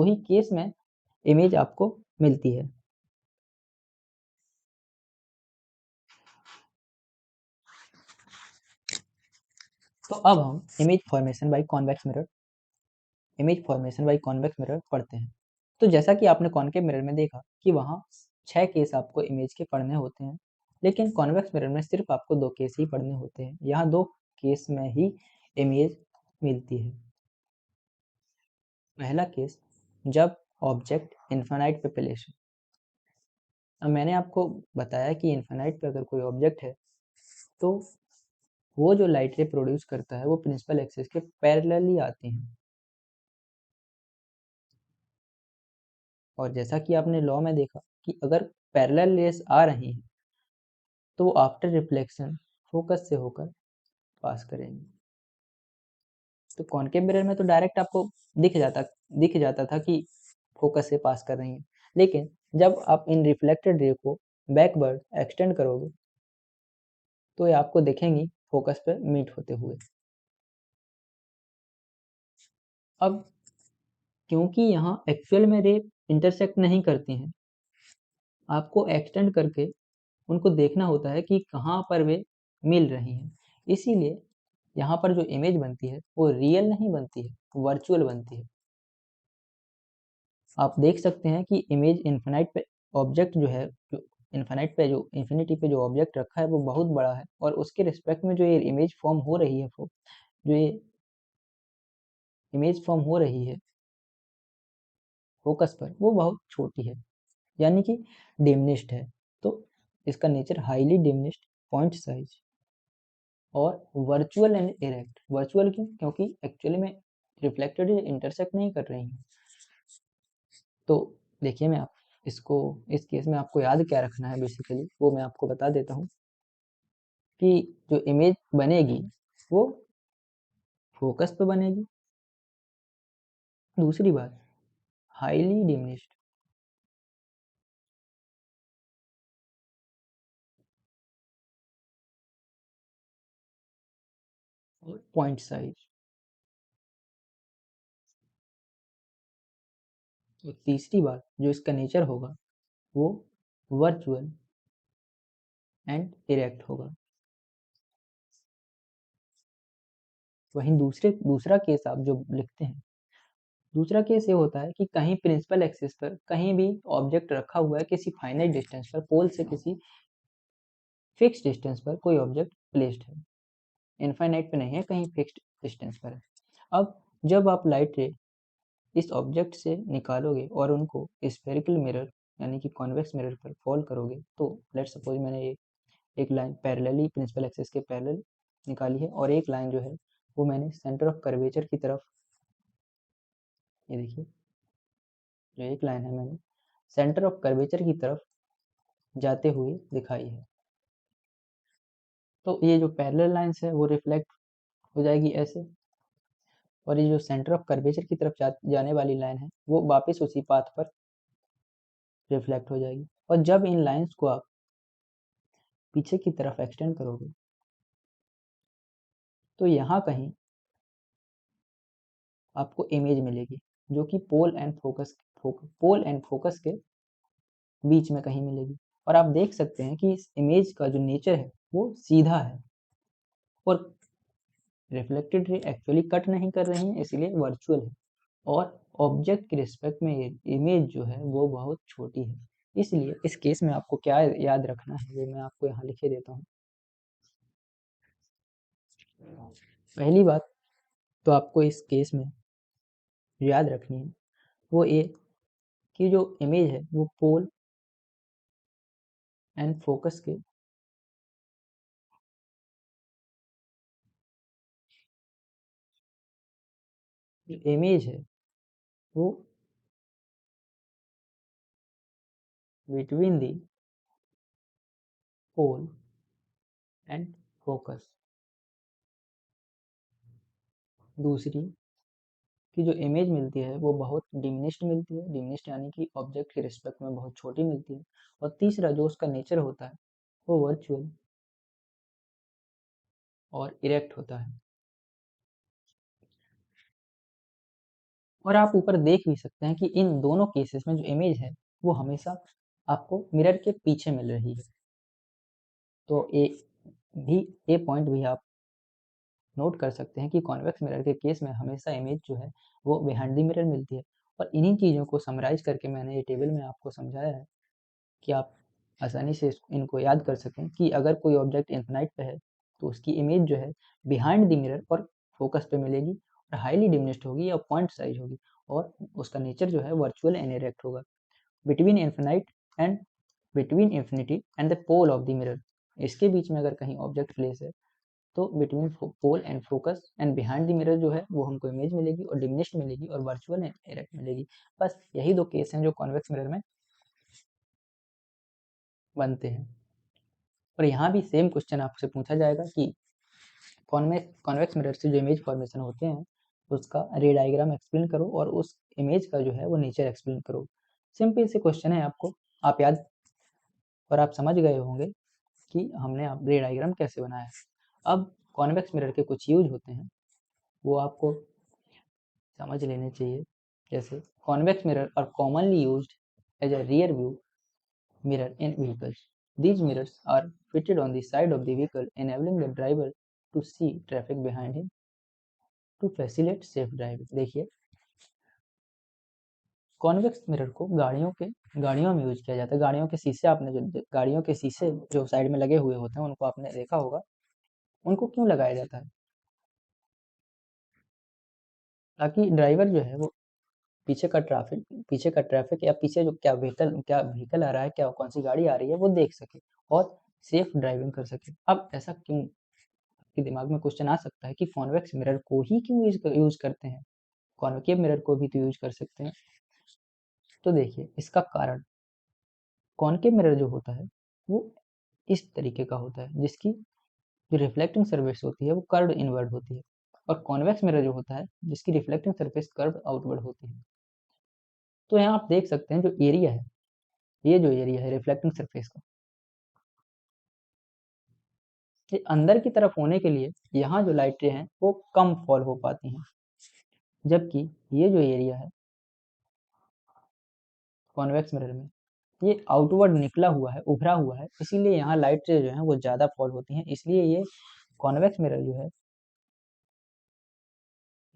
ही केस में इमेज आपको मिलती है। तो अब हम image formation by convex mirror पढ़ते हैं। तो जैसा कि आपने कॉनकेव मिरर में देखा कि वहाँ 6 केस आपको इमेज के पढ़ने होते हैं, लेकिन कॉन्वेक्स मिरर में सिर्फ आपको 2 केस ही पढ़ने होते हैं। यहाँ 2 केस में ही इमेज मिलती है। पहला केस, जब ऑब्जेक्ट इन्फिनाइट पे प्लेस हो। अब मैंने आपको बताया कि इन्फिनाइट पे अगर कोई ऑब्जेक्ट है तो वो जो लाइट रे प्रोड्यूस करता है वो प्रिंसिपल एक्सिस के पैरेलली आती हैं, और जैसा कि आपने लॉ में देखा कि अगर पैरेलल रेस आ रही हैं तो वो आफ्टर रिफ्लेक्शन फोकस से होकर पास करेंगे। तो कॉनकेव मिरर में तो डायरेक्ट आपको दिख जाता था कि फोकस से पास कर रही हैं, लेकिन जब आप इन रिफ्लेक्टेड रे को बैकवर्ड एक्सटेंड करोगे तो ये आपको दिखेंगी फोकस पे मीट होते हुए। अब क्योंकि यहाँ एक्चुअल में रे इंटरसेक्ट नहीं करती हैं, आपको एक्सटेंड करके उनको देखना होता है कि कहाँ पर वे मिल रही हैं। इसीलिए यहाँ पर जो इमेज बनती है वो रियल नहीं बनती है, वर्चुअल बनती है। आप देख सकते हैं कि इमेज इन्फिनाइट पे ऑब्जेक्ट जो है, जो इन्फिनिटी पे जो ऑब्जेक्ट रखा है वो बहुत बड़ा है, और उसके रिस्पेक्ट में जो ये इमेज फॉर्म हो रही है, जो ये इमेज फॉर्म हो रही है फोकस पर वो बहुत छोटी है, यानी कि डिमिनिश्ड है। तो इसका nature highly diminished, point size और वर्चुअल एंड इरेक्ट। वर्चुअल क्यों? क्योंकि एक्चुअली में रिफ्लेक्टेड इंटरसेक्ट नहीं कर रही हैं। तो देखिए, मैं आप इसको इस केस में आपको याद क्या रखना है बेसिकली, वो मैं आपको बता देता हूँ कि जो इमेज बनेगी वो फोकस पे बनेगी। दूसरी बात, हाईली डिमिनिश्ड और पॉइंट साइज। और तीसरी बात जो इसका नेचर होगा वो वर्चुअल एंड इरेक्ट होगा। वहीं दूसरा केस आप जो लिखते हैं, दूसरा केस ये होता है कि कहीं प्रिंसिपल एक्सिस पर कहीं भी ऑब्जेक्ट रखा हुआ है किसी फाइनाइट डिस्टेंस पर, पोल से किसी फिक्स डिस्टेंस पर कोई ऑब्जेक्ट प्लेस्ड है, इनफाइनाइट पे नहीं है, कहीं फिक्स्ड डिस्टेंस पर है। अब जब आप लाइट रे इस ऑब्जेक्ट से निकालोगे और उनको स्फेरिकल मिरर यानी कि कॉन्वेक्स मिरर पर फॉल करोगे, तो लेट सपोज मैंने एक लाइन पैरेलली प्रिंसिपल एक्सिस के पैरेलल निकाली है और एक लाइन जो है वो मैंने सेंटर ऑफ कर्वेचर की तरफ, ये देखिए जो एक लाइन है मैंने सेंटर ऑफ कर्वेचर की तरफ जाते हुए दिखाई है। तो ये जो पैरेलल लाइंस है वो रिफ्लेक्ट हो जाएगी ऐसे, और ये जो सेंटर ऑफ कर्वेचर की तरफ जाने वाली लाइन है वो वापस उसी पाथ पर रिफ्लेक्ट हो जाएगी। और जब इन लाइंस को आप पीछे की तरफ एक्सटेंड करोगे तो यहाँ कहीं आपको इमेज मिलेगी जो कि पोल एंड फोकस के बीच में कहीं मिलेगी। और आप देख सकते हैं कि इस इमेज का जो नेचर है वो सीधा है और रिफ्लेक्टेड रे एक्चुअली कट नहीं कर रही है, इसलिए वर्चुअल है। और ऑब्जेक्ट के रिस्पेक्ट में ये इमेज जो है वो बहुत छोटी है। इसलिए इस केस में आपको क्या याद रखना है वो मैं आपको यहाँ लिखे देता हूँ। पहली बात तो आपको इस केस में याद रखनी है वो ये कि जो इमेज है वो पोल एंड फोकस के इमेज है वो between the pole and focus. दूसरी कि जो इमेज मिलती है वो बहुत डिमिनिश्ड मिलती है, डिमिनिश्ड यानी कि ऑब्जेक्ट के रिस्पेक्ट में बहुत छोटी मिलती है। और तीसरा जो उसका नेचर होता है वो वर्चुअल और इरेक्ट होता है। और आप ऊपर देख भी सकते हैं कि इन दोनों केसेस में जो इमेज है वो हमेशा आपको मिरर के पीछे मिल रही है। तो ये पॉइंट भी आप नोट कर सकते हैं कि कॉन्वेक्स मिरर के केस में हमेशा इमेज जो है वो बिहाइंड द मिरर मिलती है। और इन्हीं चीज़ों को समराइज करके मैंने ये टेबल में आपको समझाया है कि आप आसानी से इनको याद कर सकें कि अगर कोई ऑब्जेक्ट इन्फिनाइट पे है तो उसकी इमेज जो है बिहाइंड द मिरर और फोकस पे मिलेगी और हाईली डिमिनिश्ड होगी या पॉइंट साइज होगी, और उसका नेचर जो है वर्चुअल एंड इरेक्ट होगा। Between infinite and between infinity and the pole of the mirror, इसके बीच में अगर कहीं ऑब्जेक्ट प्लेस है तो between pole and focus and behind the mirror जो है वो हमको इमेज मिलेगी और डिमिनिश्ड मिलेगी और वर्चुअल एंड इरेक्ट मिलेगी। बस यही दो केस हैं जो कॉन्वेक्स मिरर में बनते हैं। और यहाँ भी सेम क्वेश्चन आपसे पूछा जाएगा कि कॉन्वेक्स मिरर से जो इमेज फॉर्मेशन होते हैं उसका रे डायग्राम एक्सप्लेन करो और उस इमेज का जो है वो नेचर एक्सप्लेन करो। सिंपल से क्वेश्चन है, आपको आप याद और आप समझ गए होंगे कि हमने रे डायग्राम कैसे बनाया है। अब कॉन्वेक्स मिरर के कुछ यूज होते हैं वो आपको समझ लेने चाहिए। जैसे convex mirror are commonly used as a rear view mirror in vehicles. These mirrors are fitted on the side of the vehicle, enabling the driver to see traffic behind him to facilitate safe driving। देखिए, convex mirror को गाड़ियों में use किया जाता है। गाड़ियों के शीशे, आपने जो गाड़ियों के शीशे जो साइड में लगे हुए होते हैं उनको आपने देखा होगा। उनको क्यों लगाया जाता है? ताकि ड्राइवर जो है वो पीछे का ट्रैफिक या पीछे जो क्या व्हीकल आ रहा है, क्या कौन सी गाड़ी आ रही है, वो देख सके और सेफ ड्राइविंग कर सके। अब ऐसा क्यों, आपके दिमाग में क्वेश्चन आ सकता है कि कॉन्वेक्स मिरर को ही क्यों यूज करते हैं, कॉन्केव मिरर को भी तो यूज कर सकते हैं। तो देखिए इसका कारण, कॉन्केव मिरर जो होता है वो इस तरीके का होता है जिसकी जो रिफ्लेक्टिंग सरफेस होती है वो कर्व्ड इनवर्ड होती है, और कॉन्वेक्स मिरर जो होता है जिसकी रिफ्लेक्टिंग सरफेस कर्व्ड आउटवर्ड होती है। तो यहाँ आप देख सकते हैं जो एरिया है, ये जो एरिया है रिफ्लेक्टिंग सरफेस का, ये अंदर की तरफ होने के लिए यहाँ जो लाइटें हैं वो कम फॉल हो पाती हैं, जबकि ये जो एरिया है कॉन्वेक्स मिरर में ये आउटवर्ड निकला हुआ है, उभरा हुआ है, इसीलिए यहाँ लाइट जो है वो ज़्यादा फॉल होती हैं। इसलिए ये कॉन्वेक्स मिरर जो है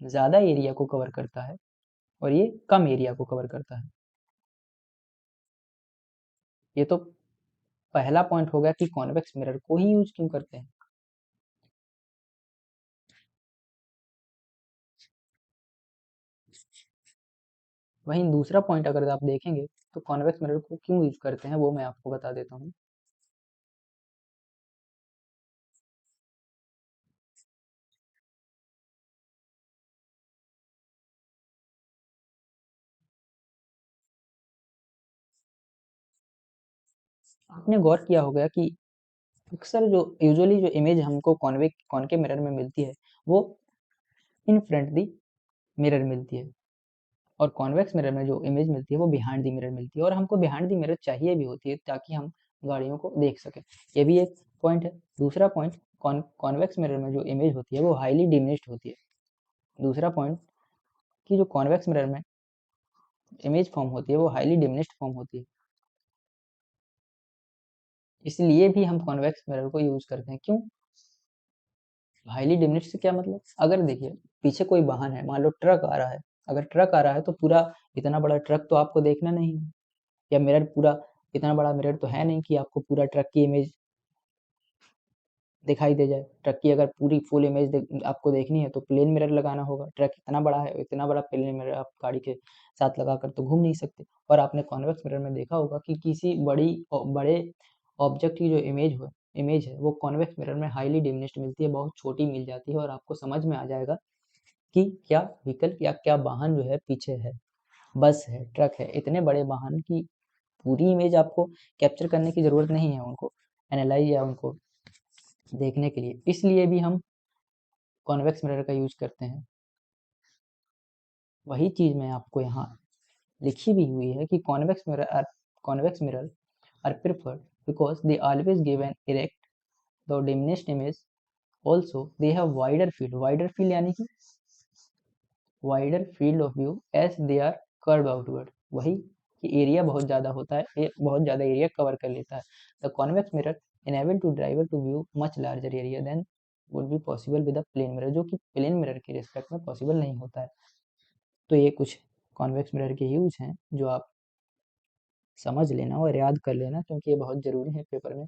ज़्यादा एरिया को कवर करता है और ये कम एरिया को कवर करता है। ये तो पहला पॉइंट हो गया कि कॉन्वेक्स मिरर को ही यूज क्यों करते हैं। वहीं दूसरा पॉइंट अगर आप देखेंगे तो कॉन्वेक्स मिरर को क्यों यूज करते हैं वो मैं आपको बता देता हूँ। आपने गौर किया होगा कि अक्सर जो यूजुअली जो इमेज हमको कॉनकेव मिरर में मिलती है वो इन फ्रंट दी मिरर मिलती है, और कॉन्वेक्स मिरर में जो इमेज मिलती है वो बिहाइंड दी मिरर मिलती है, और हमको बिहाइंड दी मिरर चाहिए भी होती है ताकि हम गाड़ियों को देख सकें। ये भी एक पॉइंट है। दूसरा पॉइंट, कॉन्वेक्स मिरर में जो इमेज होती है वो हाईली डिमिनिश्ड होती है। दूसरा पॉइंट कि जो कॉन्वेक्स मिरर में इमेज फॉर्म होती है वो हाईली डिमिनिश्ड फॉर्म होती है, इसलिए भी हम कॉन्वेक्स मिरर को यूज करते हैं। क्यों हाईली डिमिनिश्ड से क्या मतलब, अगर देखिए पीछे कोई वाहन है, मान लो ट्रक आ रहा है, अगर ट्रक आ रहा है तो पूरा इतना बड़ा ट्रक तो आपको देखना नहीं है, या मिरर पूरा इतना बड़ा मिरर तो है नहीं कि आपको पूरा ट्रक की इमेज दिखाई दे जाए। ट्रक की अगर पूरी फुल इमेज आपको देखनी है तो प्लेन मिरर लगाना होगा। ट्रक इतना बड़ा है, इतना बड़ा प्लेन मिरर आप गाड़ी के साथ लगाकर तो घूम नहीं सकते। और आपने कॉन्वेक्स मिरर में देखा होगा कि किसी बड़े ऑब्जेक्ट की जो इमेज है वो कॉन्वेक्स मिरर में हाईली डिमिनिश्ड मिलती है, बहुत छोटी मिल जाती है, और आपको समझ में आ जाएगा कि क्या व्हीकल या क्या वाहन जो है पीछे है, बस है, ट्रक है। इतने बड़े वाहन की पूरी इमेज आपको कैप्चर करने की ज़रूरत नहीं है उनको एनालाइज या उनको देखने के लिए, इसलिए भी हम कॉन्वेक्स मिरर का यूज करते हैं। वही चीज़ मैं आपको यहाँ लिखी भी हुई है कि convex mirror are preferred because they always give an erect the diminished image, also they have wider field यानी कि wider field of view as they are curve outward. वही कि एरिया बहुत ज़्यादा होता है, बहुत ज़्यादा एरिया कवर कर लेता है। The convex mirror enable to driver to view much larger area than would be possible with a plane mirror, जो कि प्लेन मिरर के रिस्पेक्ट में पॉसिबल नहीं होता है। तो ये कुछ कॉन्वेक्स मिरर के यूज हैं जो आप समझ लेना और याद कर लेना, क्योंकि ये बहुत ज़रूरी है पेपर में